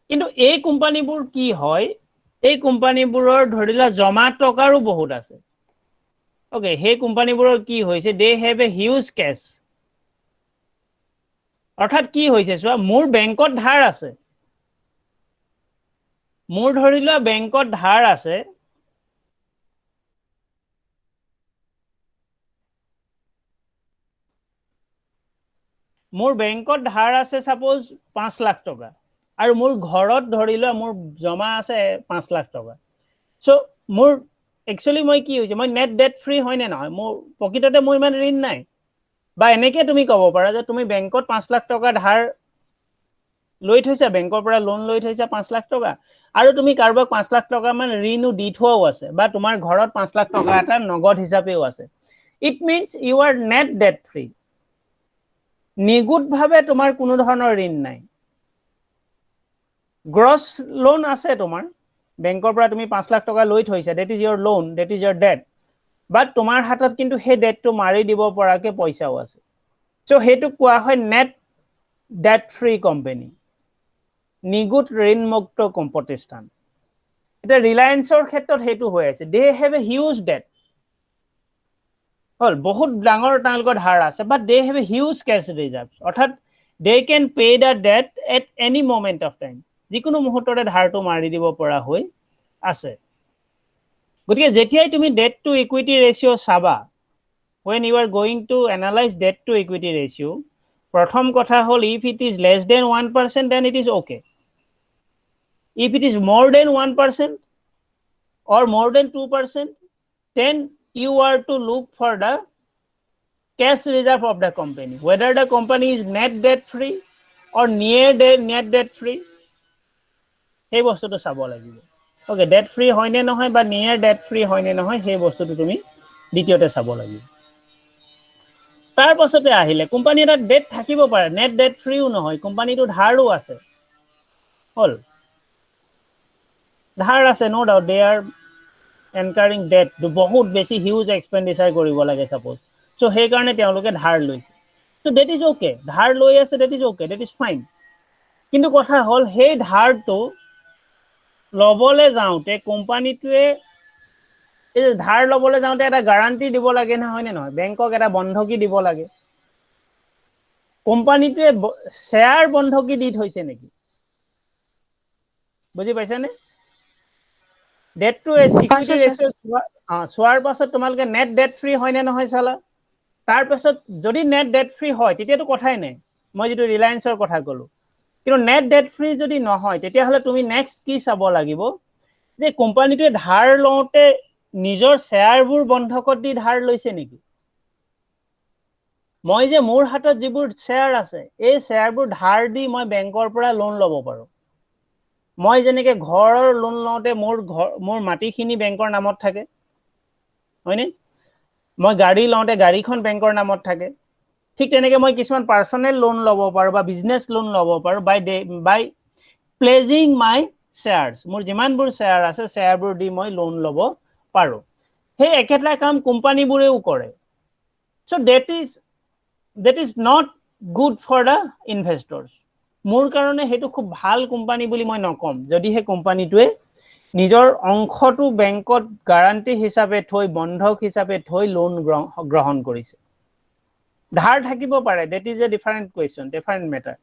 কিন্তু এই কোম্পানীবোৰ কি হয়, এই কোম্পানীবোৰৰ ধৰি লোৱা জমা টকাৰো বহুত আছে। ওকে, সেই কোম্পানীবোৰৰ কি হৈছে, they have a huge cash. অৰ্থাৎ কি হৈছে চোৱা, মোৰ বেংকত ধাৰ আছে, মোৰ ধৰি লোৱা বেংকত ধাৰ আছে সাপোজ 5 লাখ টকা, আৰু মোৰ ঘৰত ধৰি লোৱা মোৰ জমা আছে 5 লাখ টকা। সো মোৰ একচুয়ালি মই কি হৈছে, মই নেট ডেট ফ্ৰী হয় নে নহয়, মোৰ প্ৰকৃততে মোৰ ইমান ঋণ নাই। বা এনেকে তুমি ক'ব পাৰা যে তুমি বেংকত 5 লাখ টকা ধাৰ লৈ থৈছা, বেংকৰ পৰা লোন লৈ থৈছা 5 লাখ টকা, আৰু তুমি কাৰোবাক 5 লাখ টকা মান ঋণো দি থোৱাও আছে, বা তোমাৰ ঘৰত 5 লাখ টকা এটা নগদ হিচাপেও আছে। It means you are net debt free. নিগুতভাৱে তোমাৰ কোনো ধৰণৰ ঋণ নাই। গ্ৰছ লোন আছে তোমাৰ, বেংকৰ পৰা তুমি 5 লাখ টকা লৈ থৈছা, that is your loan, that is your debt, বাট তোমাৰ হাতত কিন্তু সেই ডেটটো মাৰি দিব পৰাকে পইচাও আছে। সো সেইটো কোৱা হয় নেট ডেট ফ্ৰী কোম্পানী, নিগুত ঋণমুক্ত প্ৰতিষ্ঠান। এটা ৰিলায়েন্সৰ ক্ষেত্ৰত সেইটো হৈ আছে, they have a huge debt, হল বহুত ডাঙৰ তেওঁলোকৰ ধাৰ আছে, but they have a huge cash reserve, অৰ্থাৎ they can pay the debt at any moment of time, যিকোনো মুহূৰ্ততে ধাৰটো মাৰি দিব পৰা হৈ আছে। গতিকে যেতিয়াই তুমি ডেট টু ইকুইটি ৰেচিঅ' চাবা, when you are going to analyze debt to equity ratio, প্ৰথম কথা হল, if it is less than 1%, then it is okay. If it is more than 1% or more than 2%, then you are to look for the cash reserve of the company, whether the company is net debt free or near net debt free, সেই বস্তুটো চাব লাগিব। Okay, date free হয় নে নহয় বা নিয়াৰ date free হয় নে নহয়, সেই বস্তুটো তুমি দ্বিতীয়তে চাব লাগিব। তাৰ পাছতে আহিলে কোম্পানী এটা ডেট থাকিব পাৰে, নেট ডেট ফ্ৰীও নহয়, কোম্পানীটো ধাৰো আছে, হল ধাৰ আছে, নো ডাউট দে আৰ এনকাৰিং ডেট, বহুত বেছি হিউজ এক্সপেণ্ডিচাৰ কৰিব লাগে সাপোজ, সো সেইকাৰণে তেওঁলোকে ধাৰ লৈছে। সো ডেট ইজ অ'কে, ধাৰ লৈ আছে, debt is okay, debt is fine. কিন্তু কথা হ'ল, সেই ধাৰটো ল'বলৈ যাওঁতে কোম্পানীটোৱে ধাৰ ল'বলৈ যাওঁতে এটা গ্যাৰান্টি দিব লাগে নহয় নে নহয়, বেংকক এটা বন্ধকি দিব লাগে। কোম্পানীটোৱে শ্বেয়াৰ বন্ধকি দি থৈছে নেকি, বুজি পাইছানে? ডেট টু ইকুইটি ৰেচিঅ' চোৱাৰ পাছত তোমালোকে নেট ডেট ফ্ৰী হয় নে নহয় চালা। তাৰ পাছত যদি নেট ডেট ফ্ৰী হয় তেতিয়াতো কথাই নাই, মই যিটো ৰিলায়েন্সৰ কথা ক'লো। কিন্তু নেট ডেট ফ্ৰী যদি নহয় তেতিয়াহ'লে তুমি নেক্সট কি চাব লাগিব, যে কোম্পানীটোৱে ধাৰ লওঁতে নিজৰ শ্বেয়াৰবোৰ বন্ধকত দি ধাৰ লৈছে নেকি। মই যে মোৰ হাতত যিবোৰ শ্বেয়াৰ আছে, এই শ্বেয়াৰবোৰ ধাৰ দি মই বেংকৰ পৰা লোন ল'ব পাৰোঁ। মই যেনেকে ঘৰৰ লোন লওঁতে মোৰ মাটিখিনি বেংকৰ নামত থাকে, হয়নে? মই গাড়ী লওঁতে গাড়ীখন বেংকৰ নামত থাকে। ঠিক তেনেকে মই কিছুমান পাৰ্চনেল লোন ল'ব পাৰোঁ বা বিজনেছ লোন ল'ব পাৰোঁ বাই প্লেজিং মাই শ্বেয়াৰ্ছ। মোৰ যিমানবোৰ শ্বেয়াৰ আছে শ্বেয়াৰবোৰ দি মই লোন ল'ব পাৰোঁ। সেই একেটা কাম কোম্পানীবোৰেও কৰে। চ' that is not good for the investors. মোৰ কাৰণে সেইটো খুব ভাল কোম্পানী বুলি মই নকম, যদিহে কোম্পানীটোৱে নিজৰ অংশটো বেংকত গ্যাৰান্টি হিচাপে থৈ, বন্ধক হিচাপে থৈ লোন গ্ৰহণ কৰিছে। ধাৰ থাকিব পাৰে, that is a different question, different matter.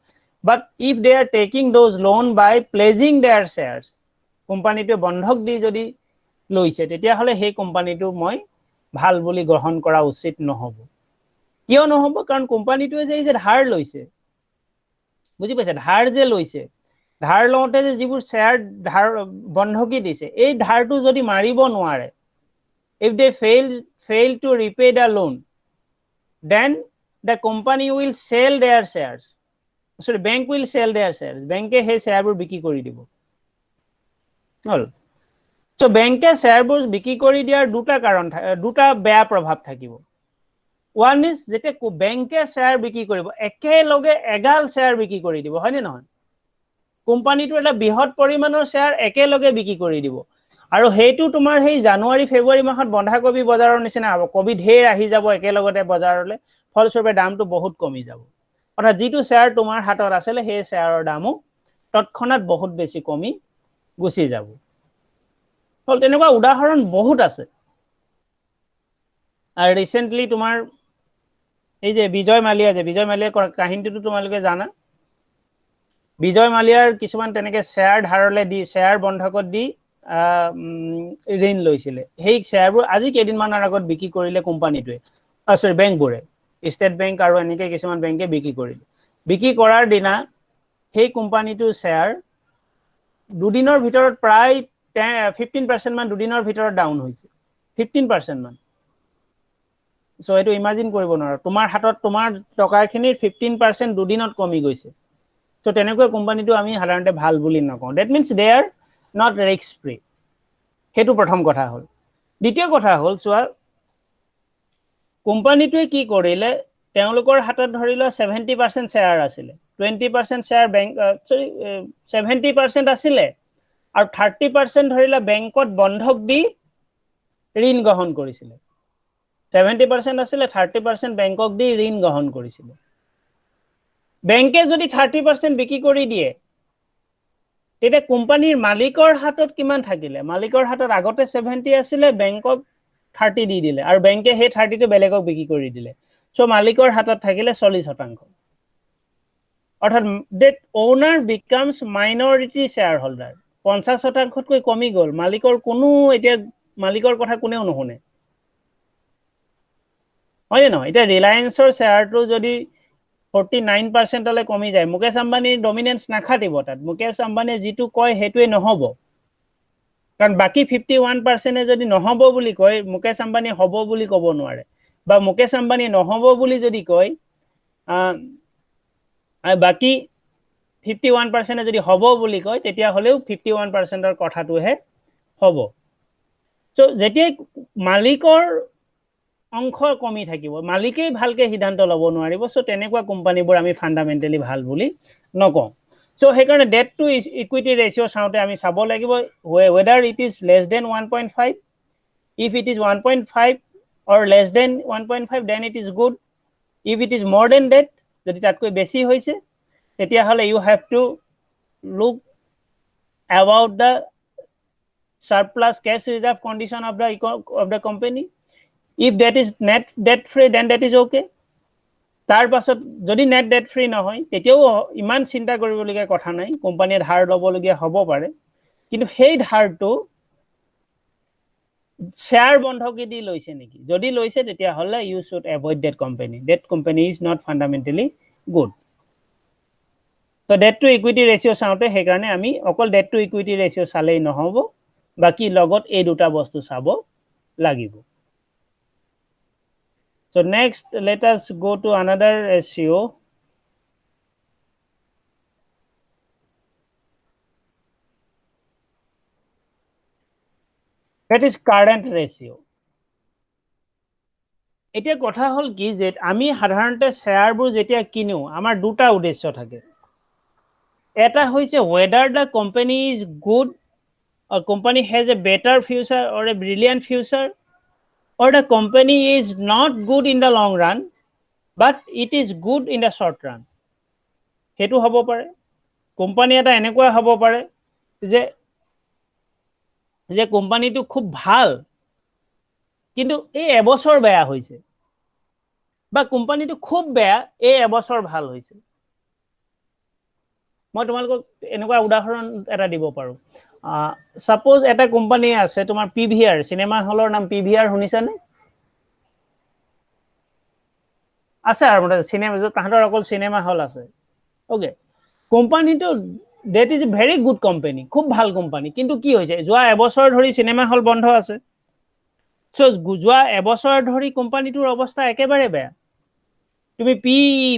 But if they are taking those loan by pledging their shares, কোম্পানীটোৱে বন্ধক দি যদি লৈছে তেতিয়াহ'লে সেই কোম্পানীটো মই ভাল বুলি গ্ৰহণ কৰা উচিত নহ'ব। কিয় নহ'ব? কাৰণ কোম্পানীটোৱে যে ধাৰ লৈছে, বুজি পাইছে, ধাৰ যে লৈছে, ধাৰ লওঁতে যে যিবোৰ শ্বেয়াৰ ধাৰ বন্ধকি দিছে এই ধাৰটো যদি মাৰিব নোৱাৰে, if they fail to repay the loan, then the company will sell their shares. Sorry, bank will sell their shares. Banke সেই শ্বেয়াৰবোৰ বিক্ৰী কৰি দিব। হল। So banke শ্বেয়াৰবোৰ বিক্ৰী কৰি দিয়াৰ দুটা বেয়া প্ৰভাৱ থাকিব। One is যেতিয়া বেংকে শ্বেয়াৰ বিক্ৰী কৰিব, একেলগে এগাল শ্বেয়াৰ বিক্ৰী কৰি দিব, হয়নে নহয়? কোম্পানীটো এটা বৃহৎ পৰিমাণৰ শ্বেয়াৰ একেলগে বিক্ৰী কৰি দিব। আৰু সেইটো তোমাৰ সেই জানুৱাৰী ফেব্ৰুৱাৰী মাহত বন্ধাকবি বজাৰৰ নিচিনা হ'ব। কবি ঢেৰ আহি যাব একেলগতে বজাৰলৈ, ফলস্বৰূপে দামটো বহুত কমি যাব। অৰ্থাৎ যিটো শ্বেয়াৰ তোমাৰ হাতত আছিলে সেই শ্বেয়াৰৰ দামো তৎক্ষণাৎ বহুত বেছি কমি গুচি যাব। হল, তেনেকুৱা উদাহৰণ বহুত আছে। আৰু ৰিচেণ্টলি তোমাৰ এই যে বিজয় মালিয়াৰ কাহিনীটো তোমালোকে জানা। বিজয় মালিয়াৰ কিছুমান তেনেকে শ্বেয়াৰ ধাৰলে দি শ্বেয়াৰ বন্ধকত দি ঋণ লৈছিলে। সেই শ্বেয়াৰবোৰ আজি কেইদিনমানৰ আগত বিক্ৰী কৰিলে কোম্পানীটোৱে, সৰি বেংকবোৰে, ষ্টেট বেংক আৰু এনেকে কিছুমান বেংকে বিক্ৰী কৰিলে। বিক্ৰী কৰাৰ দিনা সেই কোম্পানীটোৰ শ্বেয়াৰ দুদিনৰ ভিতৰত প্ৰায় 15% মান দুদিনৰ ভিতৰত ডাউন হৈছে, 15% মান। সো এইটো ইমাজিন কৰিব নোৱাৰা, তোমাৰ হাতত তোমাৰ টকাখিনিৰ 15% দুদিনত কমি গৈছে। সো তেনেকৈ কোম্পানীটো আমি সাধাৰণতে ভাল বুলি নকওঁ। Debt means they are not risk free. সেইটো প্ৰথম কথা হ'ল। দ্বিতীয় কথা হ'ল, চোৱা কোম্পানীটোৱে কি কৰিলে, তেওঁলোকৰ হাতত ধৰি লোৱা 70% শ্বেয়াৰ আছিলে, 20% শ্বেয়াৰ বেংক 70% আছিলে আৰু 30% ধৰিলে বেংকত বন্ধক দি ঋণ গ্ৰহণ কৰিছিলে। 70% আছিলে, 30% বেংকক দি ঋণ গ্ৰহণ কৰিছিলে। বেংকে যদি 30% বিক্ৰী কৰি দিয়ে, তেতিয়া কোম্পানীৰ মালিকৰ হাতত কিমান থাকিলে? মালিকৰ হাতত আগতে 70 আছিলে, বেংকক 30 দি দিলে আৰু বেংকে সেই 30টো বেলেগক বিক্ৰী কৰি দিলে। সো মালিকৰ হাতত থাকিলে 40%। অৰ্থাৎ that owner becomes minority shareholder। 50%তকৈ কমি গ'ল। মালিকৰ কোনো এতিয়া মালিকৰ কথা কোনেও নুশুনে, হয়নে নহয়? এতিয়া ৰিলায়েন্সৰ শ্বেয়াৰটো যদি 49%লৈ কমি যায়, মুকেশ আম্বানীৰ ডমিনেন্স নাখাটিব তাত। মুকেশ আম্বানীয়ে যিটো কয় সেইটোৱে নহ'ব, কাৰণ বাকী 51%-এ যদি নহ'ব বুলি কয়, মুকেশ আম্বানী হ'ব বুলি ক'ব নোৱাৰে। বা মুকেশ আম্বানী নহ'ব বুলি যদি কয়, বাকী 51%-এ যদি হ'ব বুলি কয়, তেতিয়াহ'লেও 51%-ৰ কথাটোহে হ'ব। সো যেতিয়াই মালিকৰ অংশ কমি থাকিব, মালিকেই ভালকে সিদ্ধান্ত ল'ব নোৱাৰিব, সো তেনেকুৱা কোম্পানীবোৰ আমি ফাণ্ডামেণ্টেলি ভাল বুলি নকওঁ। সো সেইকাৰণে ডেট টু ইকুইটি ৰেচিঅ' চাওঁতে আমি চাব লাগিব whether it is less than 1.5. If it is 1.5 or less than 1.5, then it is good. If it is more than that, যদি তাতকৈ বেছি হৈছে, তেতিয়াহ'লে you have to look about the surplus cash reserve condition of the company. If that is net debt free, then that is okay. তাৰ পাছত যদি net debt free নহয়, তেতিয়াও ইমান চিন্তা কৰিবলগীয়া কথা নাই, কোম্পানীয়ে ধাৰ ল'বলগীয়া হ'ব পাৰে, কিন্তু সেই ধাৰটো শ্বেয়াৰ বন্ধকি দি লৈছে নেকি? যদি লৈছে তেতিয়াহ'লে you should avoid that company. That company is not fundamentally good. তো ডেট টু ইকুইটি ৰেচিঅ' চাওঁতে সেইকাৰণে আমি অকল ডেট টু ইকুইটি ৰেচিঅ' চালেই নহ'ব, বাকী লগত এই দুটা বস্তু চাব লাগিব। So next, let us go to another ratio. That is current ratio. এতিয়া কথা হ'ল কি যে আমি সাধাৰণতে শ্বেয়াৰবোৰ যেতিয়া কিনো, আমাৰ দুটা উদ্দেশ্য থাকে। এটা হৈছে whether the company is good or company has a better future or a brilliant future, or the company is not good in the long run but it is good in the short run. সেইটো হ'ব পাৰে। Company এটা এনেকুৱা হ'ব পাৰে যে কোম্পানীটো খুব ভাল, কিন্তু এই এবছৰ বেয়া হৈছে, বা কোম্পানীটো খুব বেয়া, এই এবছৰ ভাল হৈছে। মই তোমালোকক এনেকুৱা উদাহৰণ এটা দিব পাৰোঁ। সাপোজ এটা কোম্পানী আছে তোমাৰ PVR, চিনেমা হলৰ নাম PVR, শুনিছানে? আছে আৰু চিনেমা, তাহাঁতৰ অকল চিনেমা হল আছে। অ'কে, কোম্পানীটো that is a very good company, খুব ভাল কোম্পানী, কিন্তু কি হৈছে যোৱা এবছৰ ধৰি সিনেমা হল বন্ধ আছে। সো যোৱা এবছৰ ধৰি কোম্পানীটোৰ অৱস্থা একেবাৰে বেয়া। তুমি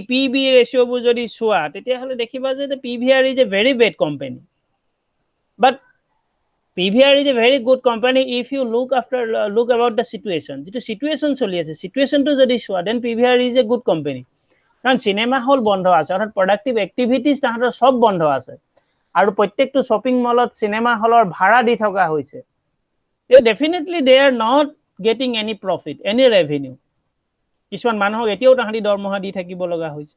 পিবি ৰেশিওবোৰ যদি চোৱা তেতিয়াহ'লে দেখিবা যে PVR is a very bad company, but PVR is a very good company if you look about the situation, যেটো সিচুৱেশন চলি আছে সিচুৱেশনটো যদি চোৱা then PVR is a good company, কাৰণ সিনেমা হল বন্ধ আছে, অৰ্থাৎ প্ৰডাক্টিভ এক্টিভিটিজ তাহাঁতৰ সব বন্ধ আছে, আৰু প্ৰত্যেকটো শ্বপিং মলত সিনেমা হলৰ ভাড়া দি থকা হৈছে। Definitely they are not getting any profit, any revenue। কিছুমান মানুহক এতিয়াও তাহাঁতি দৰমহা দি থাকিব লগা হৈছে।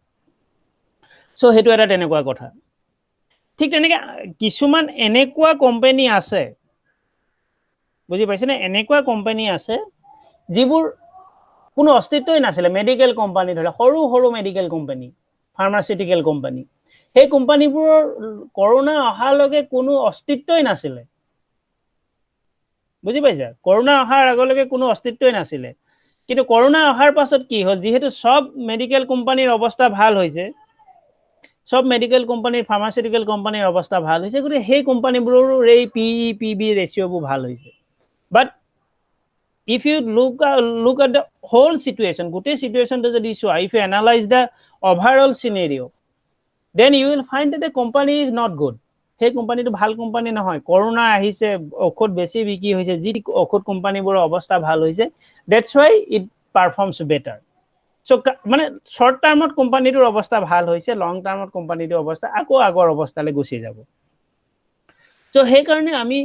সো হেতু এটা তেনেকুৱা কথা। ঠিক তেনেকৈ কিছুমান এনেকুৱা কোম্পানী আছে, বুজি পাইছে নে, এনেকুৱা কোম্পানী আছে যিবোৰ কোনো অস্তিত্বই নাছিলে। মেডিকেল কোম্পানী ধৰা সৰু সৰু মেডিকেল কোম্পানী, ফাৰ্মাচিউটিকেল কোম্পানী, সেই কোম্পানীবোৰৰ কৰোনা অহালৈকে কোনো অস্তিত্বই নাছিলে। বুজি পাইছা, কৰোনা অহাৰ আগলৈকে কোনো অস্তিত্বই নাছিলে, কিন্তু কৰোনা অহাৰ পাছত কি হ'ল, যেহেতু সব মেডিকেল কোম্পানীৰ অৱস্থা ভাল হৈছে, সব মেডিকেল কোম্পানীৰ ফাৰ্মাচিউটিকেল কোম্পানীৰ অৱস্থা ভাল হৈছে, গতিকে সেই কোম্পানীবোৰৰ এই PE/PB ৰেশিওবোৰ ভাল হৈছে। বাট if you look at the whole situation, গোটেই সিচুৱেশনটো যদি চোৱা, if you analyze the overall scenario, then you will find that the company is not good। সেই কোম্পানীটো ভাল কোম্পানী নহয়। কৰোনা আহিছে, ঔষধ বেছি বিক্ৰী হৈছে, যি ঔষধ কোম্পানীবোৰৰ অৱস্থা ভাল হৈছে, that's why it performs better। So মানে শৰ্ট টাৰ্মত কোম্পানীটোৰ অৱস্থা ভাল হৈছে, লং টাৰ্মত কোম্পানীটোৰ অৱস্থা আকৌ আগৰ অৱস্থালৈ গুচি যাব। সো সেইকাৰণে আমি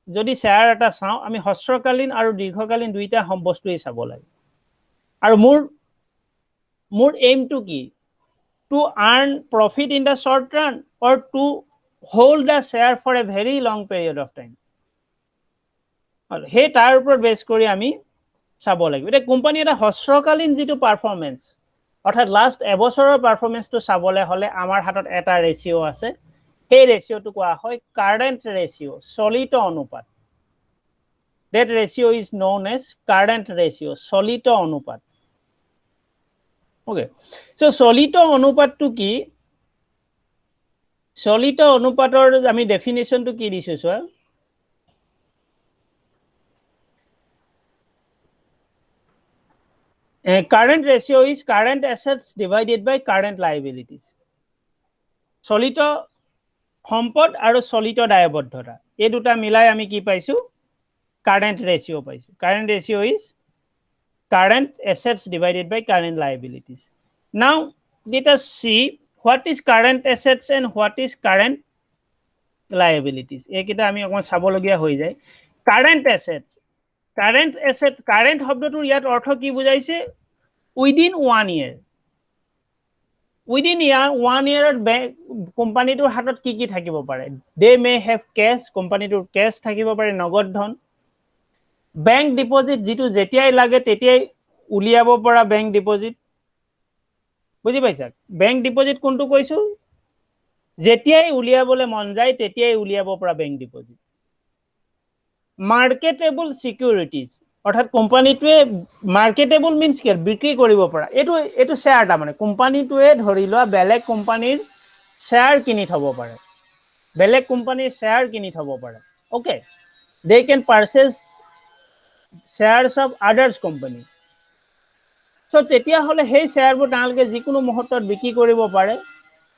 যদি শ্বেয়াৰ এটা চাওঁ, আমি হ্ৰস্বকালীন আৰু দীৰ্ঘকালীন দুইটা বস্তুৱেই চাব লাগে। আৰু মোৰ এইমটো কি, to earn profit in the short run or to hold the share for a very long period of time। সেই তাৰ ওপৰত বেছ কৰি আমি চাব লাগিব। এতিয়া কোম্পানী এটা হ্ৰস্বকালীন যিটো পাৰফৰ্মেন্স, অৰ্থাৎ লাষ্ট এবছৰৰ পাৰফৰ্মেন্সটো চাবলৈ হ'লে আমাৰ হাতত এটা ৰেচিঅ' আছে, সেই ৰেচিঅ'টো কোৱা হয় কাৰেণ্ট ৰেচিঅ', চলিত অনুপাত। That ratio is known as current ratio, চলিত অনুপাত। Okay, so চলিত অনুপাতটো কি, চলিত অনুপাতৰ আমি ডেফিনেশনটো কি দিছো চোৱা। Current ratio is current assets divided by current liabilities। চলিত সম্পদ আৰু চলিত দায়বদ্ধতা এই দুটা মিলাই আমি কি পাইছো, কারেন্ট রেশিও পাইছো। Current ratio is current assets divided by current liabilities। Now let us see what is current assets and what is current liabilities। এইকেইটা আমি অকমান চাবলগীয়া হৈ যায়। কারেন্ট assets, কারেন্ট শব্দটোৰ ইয়াত অৰ্থ কি বুজাইছে, উইদিন 1 year। উইদিন 1 yearত কোম্পানীটোৰ হাতত কি কি থাকিব পাৰে, দে মে হেভ কেছ, কোম্পানীটোৰ কেছ থাকিব পাৰে, নগদ ধন। বেংক ডিপজিট, যেটো যেতিয়াই লাগে তেতিয়াই উলিয়াব পৰা বেংক ডিপজিট। বুজি পাইছা, বেংক ডিপজিট কোনটো কৈছো, যেতিয়াই উলিয়াবলৈ মন যায় তেতিয়াই উলিয়াব পৰা বেংক ডিপজিট। মাৰ্কেটেবল সিকিউৰিটিজ, অৰ্থাৎ কোম্পানীটোৱে মাৰ্কেটেবল মিন্স কি, বিক্ৰী কৰিব পৰা। এইটো শ্বেয়াৰ, তাৰ মানে কোম্পানীটোৱে ধৰি লোৱা বেলেগ কোম্পানীৰ শ্বেয়াৰ কিনি থব পাৰে, বেলেগ কোম্পানীৰ শ্বেয়াৰ কিনি থব পাৰে। Okay, they can purchase shares of others company। So তেতিয়াহ'লে সেই শ্বেয়াৰবোৰ তেওঁলোকে যিকোনো মুহূৰ্তত বিক্ৰী কৰিব পাৰে,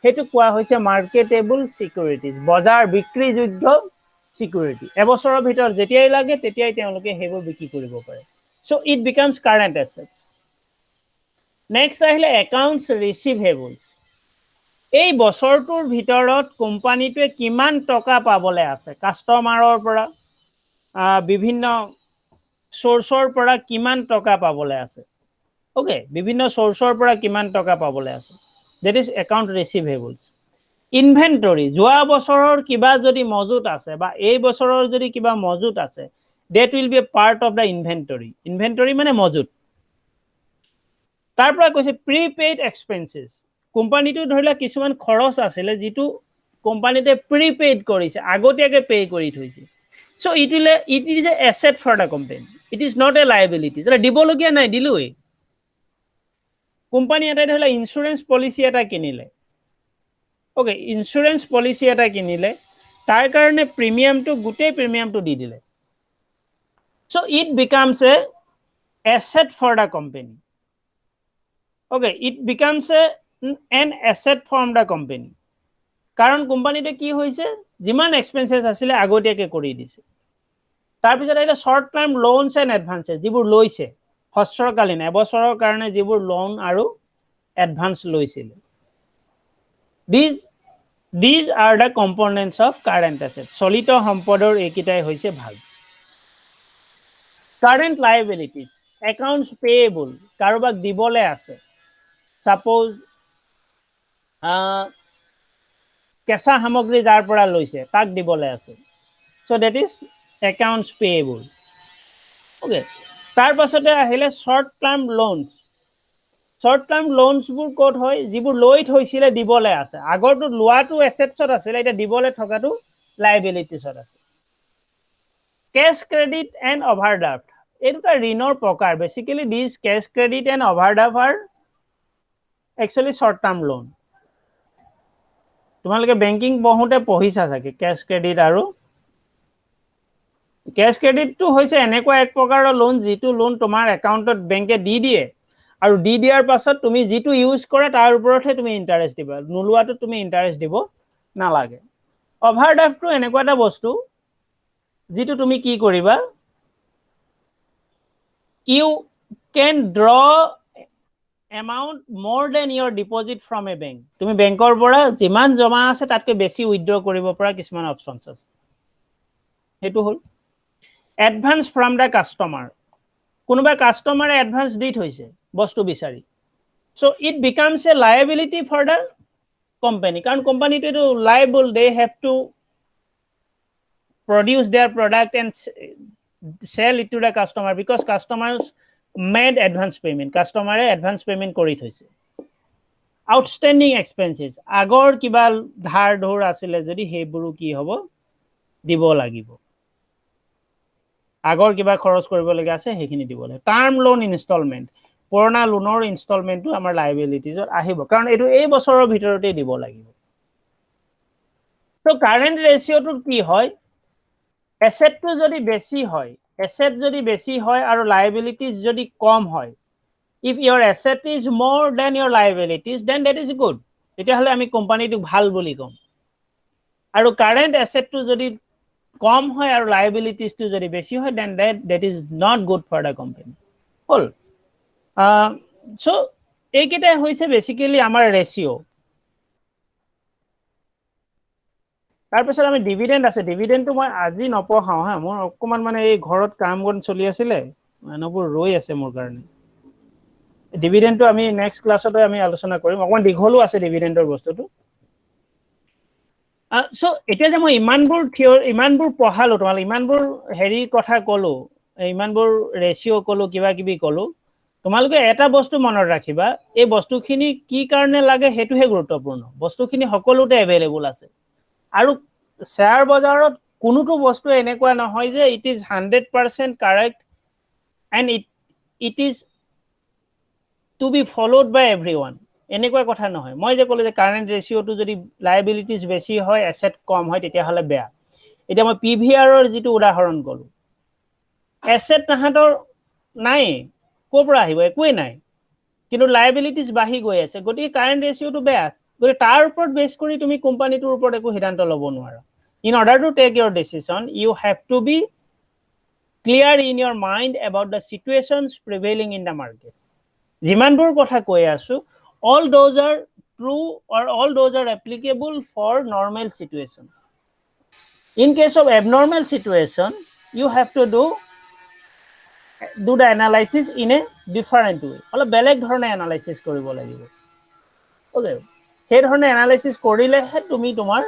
সেইটো কোৱা হৈছে মাৰ্কেটেবল সিকিউৰিটিজ, বজাৰ বিক্ৰীযোগ্য সিকিউৰিটি। এবছৰৰ ভিতৰত যেতিয়াই লাগে তেতিয়াই তেওঁলোকে সেইবোৰ বিক্ৰী কৰিব পাৰে। So it becomes current assets. Next আহিলে একাউণ্টছ ৰিচিভেবল। এই বছৰটোৰ ভিতৰত কোম্পানীটোৱে কিমান টকা পাবলৈ আছে, কাষ্টমাৰৰ পৰা, বিভিন্ন সোৰ্সৰ পৰা কিমান টকা পাবলৈ আছে। ওকে, বিভিন্ন সোৰ্সৰ পৰা কিমান টকা পাবলৈ আছে, দ্যাট ইজ একাউণ্ট ৰিচিভেবলছ। ইনভেন্টৰী, যোৱা বছৰৰ কিবা যদি মজুত আছে বা এই বছৰৰ যদি কিবা মজুত আছে, that will be a part of the inventory। Inventory মানে মজুত। তাৰ পৰা কৈছে প্ৰিপেইড এক্সপেন্সেছ, কোম্পানীটো ধৰিলা কিছুমান খৰচ আছিলে যিটো কোম্পানীতে প্ৰিপেইড কৰিছে, আগতীয়াকৈ পে কৰি থৈছে। So it is a asset for the company, it is not a liability। যেটা দিবলগীয়া নাই, দিলোই। কোম্পানী এটাই ধৰিলা ইন্স্যুৰেন্স পলিচি এটা কিনিলে, ওকে ইন্স্যুৰেঞ্চ পলিচি এটা কিনিলে তাৰ কাৰণে প্ৰিমিয়ামটো গোটেই প্ৰিমিয়ামটো দি দিলে so it becomes a asset for the company okay it becomes an asset from the company কাৰণ কোম্পানীটো কি হৈছে যিমান এক্সপেন্সেস আছিল আগতীয়াকে কৰি দিছে তাৰ পিছত এটা শৰ্ট টাৰ্ম লোনস এণ্ড এডভান্সেস যিবোৰ লৈছে হস্ৰকালীন এবছৰৰ কাৰণে যিবোৰ লোন আৰু এডভান্স লৈছিল these are the components of current assets চলিত সম্পদৰ এইকিটাই হৈছে ভাগ current liabilities accounts payable কাৰোবাক দিবলে আছে suppose কেঁচা সামগ্ৰী যাৰ পৰা লৈছে তাক দিবলে আছে so that is accounts payable okay তাৰ পাছতে আহিলে short term loans বোৰ কোড হয় যিবোৰ লৈ থৈছিলে দিবলে আছে আগৰটো লোৱাটো এসেটছত আছিল এটা দিবলে থকাটো লায়াবিলিটিছত আছে cash credit and overdraft এই দুটা ঋণৰ প্ৰকাৰ basically these cash credit and overdraft are actually short term loan তোমালোকে বেংকিং বহুতে পঢ়িছা থাকে cash credit আৰু cash credit টো হৈছে এনেকুৱা এক প্ৰকাৰৰ লোন যিটো লোন তোমাৰ একাউণ্টত বেংকে দি দিয়ে আৰু দি দিয়াৰ পাছত তুমি যিটো ইউজ কৰা তাৰ ওপৰতহে তুমি ইন্টাৰেষ্ট দিবা নুলুৱাটো তুমি ইন্টাৰেষ্ট দিব নালাগে ওভাৰড্ৰাফটটো এনেকুৱা এটা বস্তু যিটো তুমি কি কৰিবা you can draw amount more than your deposit from a bank তুমি বেংকৰ পৰা যিমান জমা আছে তাতকৈ বেছি উইথড্ৰ কৰিব পৰা কিছুমান অপচনছ আছে হেতু হল advance from the customer কোনোবা কাস্টমাৰে এডভান্স দি থৈছে বস্তু বিচাৰি so it becomes a liability for the company কাৰণ কোম্পানীটো এটো liable they have to produce their product and sell it to the customer because customers made advance payment customer advance payment কৰি থৈছে outstanding expenses আগৰ কিবা ধাৰ ধৰ আছিল যদি হেবুৰু কি হ'ব দিব লাগিব আগৰ কিবা খৰচ কৰিব লগা আছে হেখিনি দিব লাগে টাৰ্ম লোন ইনস্টলমেন্ট পুৰণা লোনৰ ইনস্টলমেন্টটো আমাৰ লায়াবিলিটিজত আহিব কাৰণ এটো এই বছৰৰ ভিতৰতে দিব লাগিব তো কাৰেন্ট ৰেশিওটো কি হয় এসেটটো যদি বেছি হয় asset যদি বেছি হয় আৰু liabilities যদি কম হয় if your asset is more than your liabilities then that is good এটা হলে আমি কোম্পানীটো ভাল বুলি কম আৰু কাৰেন্ট asset টো যদি কম হয় আৰু liabilities টো যদি বেছি হয় then that is not good for the company hall so এইকেইটা হৈছে বেসিক্যালি আমাৰ ৰেশিও তাৰপিছত আমি ডিভিডেন্ড আছে ডিভিডেন্ডটো মই আজি নপঢ়াও হা মোৰ অকমান মানে এই ঘৰত কাম গন চলি আছিল মানুহবোৰ ৰৈ আছে মোৰ কাৰণে ডিভিডেন্ডটো আমি নেক্সট ক্লাছতে আমি আলোচনা কৰিম অকমান দীঘলো আছে ডিভিডেন্ডৰ বস্তুটো সো এতিয়া যে মই ইমানবোৰ পঢ়ালো তোমালোক ইমানবোৰ হেৰি কথা কলো ইমানবোৰ ৰেশিও কলো কিবা কিবি কলো তোমালোকে এটা বস্তু মনত ৰাখিবা এই বস্তুখিনি কি কাৰণে লাগে হেতুহে গুৰুত্বপূৰ্ণ বস্তুখিনি সকলোতে अवेलेबल আছে আৰু শেয়াৰ বজাৰত কোনোটো বস্তু এনেকুৱা নহয় যে it is 100% correct and it is to be followed by everyone এনেকুৱা কথা নহয় মই যে কলো যে কাৰেন্ট ৰেশিওটো যদি লায়াবিলিটিজ বেছি হয় এসেট কম হয় তেতিয়া হলে বেয়া এটা মই পিভিআৰৰ যেটো উদাহৰণ কলো এসেট তাহাঁতৰ নাই কোপৰা আহিব একোই নাই কিন্তু লায়াবিলিটিজ বাঢ়ি গৈ আছে গতি কাৰেন্ট ৰেশিওটো বেয়া গতি তাৰ ওপৰত বেছ কৰি তুমি কোম্পানীটোৰ ওপৰত একো সিদ্ধান্ত ল'ব নোৱাৰা in order to take your decision you have to be clear in your mind about the situations prevailing in the market যিমানবোৰ কথা কৈ আছো all those are true or all those are applicable for normal situation in case of abnormal situation you have to do the analysis in a different way অলপ বেলেগ ধৰণে analysis কৰিব লাগিব okay সেই ধৰণে এনালাইসিস কৰিলেহে তুমি তোমাৰ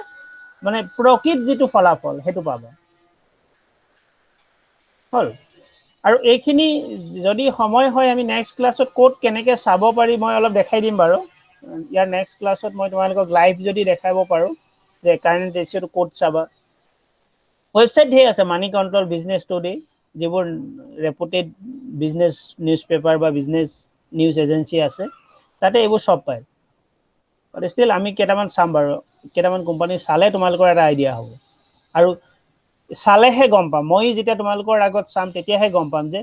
মানে প্ৰকৃত যেটো ফলাফল হেতু পাবা হল আৰু এইখিনি যদি সময় হয় আমি নেক্সট ক্লাছত কোড কেনেকৈ চাব পাৰি মই অলপ দেখাই দিম বাৰু ইয়াৰ নেক্সট ক্লাছত মই তোমালোকক লাইভ যদি দেখাব পাৰো যে কাৰেন্ট ৰেশিওটো কোড চাবা ওয়েবসাইট ঢেৰ আছে মানি কন্ট্ৰোল বিজনেস টুডে যিবোৰ ৰেপুটেড বিজনেস নিউজ পেপাৰ বা বিজনেস নিউজ এজেন্সি আছে তাতে এইবোৰ সব পায় বাট ষ্টিল আমি কেইটামান চাম বাৰু কেইটামান কোম্পানী চালে তোমালোকৰ এটা আইডিয়া হ'ব আৰু চালেহে গম পাম মই যেতিয়া তোমালোকৰ আগত চাম তেতিয়াহে গম পাম যে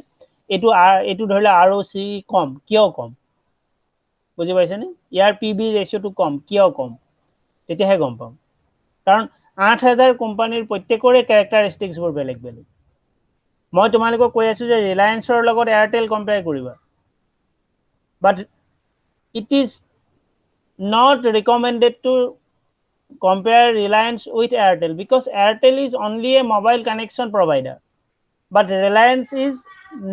এইটো ধৰিলে ROC কম কিয় কম বুজি পাইছেনে ইয়াৰ PB ৰেচিঅ'টো কম কিয় কম তেতিয়াহে গম পাম কাৰণ 8000 কোম্পানীৰ প্ৰত্যেকৰে ক্যাৰেক্টাৰিষ্টিক্সবোৰ বেলেগ বেলেগ মই তোমালোকক কৈ আছো যে ৰিলায়েন্সৰ লগত এয়াৰটেল কম্পেয়াৰ কৰিবা বাট it is not recommended to compare Reliance with Airtel because Airtel is only a mobile connection provider but Reliance is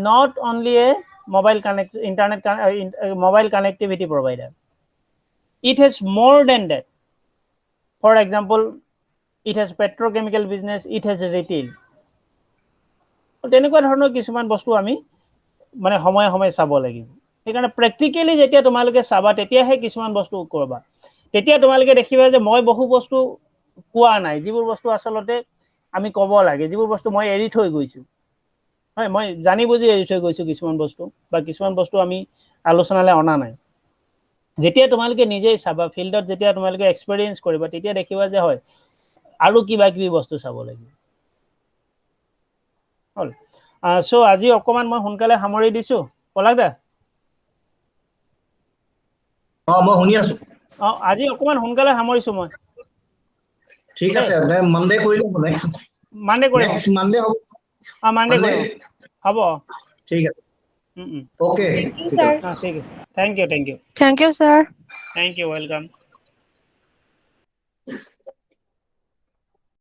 not only a mobile mobile connectivity provider it has more than that for example it has petrochemical business it has retail তেনেকুৱা ধৰণৰ কিছুমান বস্তু আমি মানে সময় সময় চাব লাগিব সেইকাৰণে প্ৰ্যাকটিক্যালি যেতিয়া তোমালোকে চাবা তেতিয়াহে কিছুমান বস্তু কৰবা তেতিয়া তোমালোকে দেখিবা যে মই বহু বস্তু কোৱা নাই যিবোৰ বস্তু আসলতে আমি ক'ব লাগে যিবোৰ বস্তু মই এৰি থৈ গৈছো হয় মই জানি বুজি এৰি থৈ গৈছো কিছুমান বস্তু বা কিছুমান বস্তু আমি আলোচনালৈ অনা নাই যেতিয়া তোমালোকে নিজেই চাবা ফিল্ডত যেতিয়া তোমালোকে এক্সপেৰিয়েন্স কৰিবা তেতিয়া দেখিবা যে হয় আৰু কিবা কিবি বস্তু চাব লাগিব হল সো আজি অকমান মই সোনকালে সামৰি দিছো পলাক দা মই শুনি আছো আজি অকমান সোনকালে সামৰিছো মই ঠিক আছে মনডে কৰিলে নেক্সট মানডে কৰিম মনডে হ'ব মানডে কৰিম হ'ব ঠিক আছে ওকে ঠিক আছে thank you Thank you, sir. Thank you welcome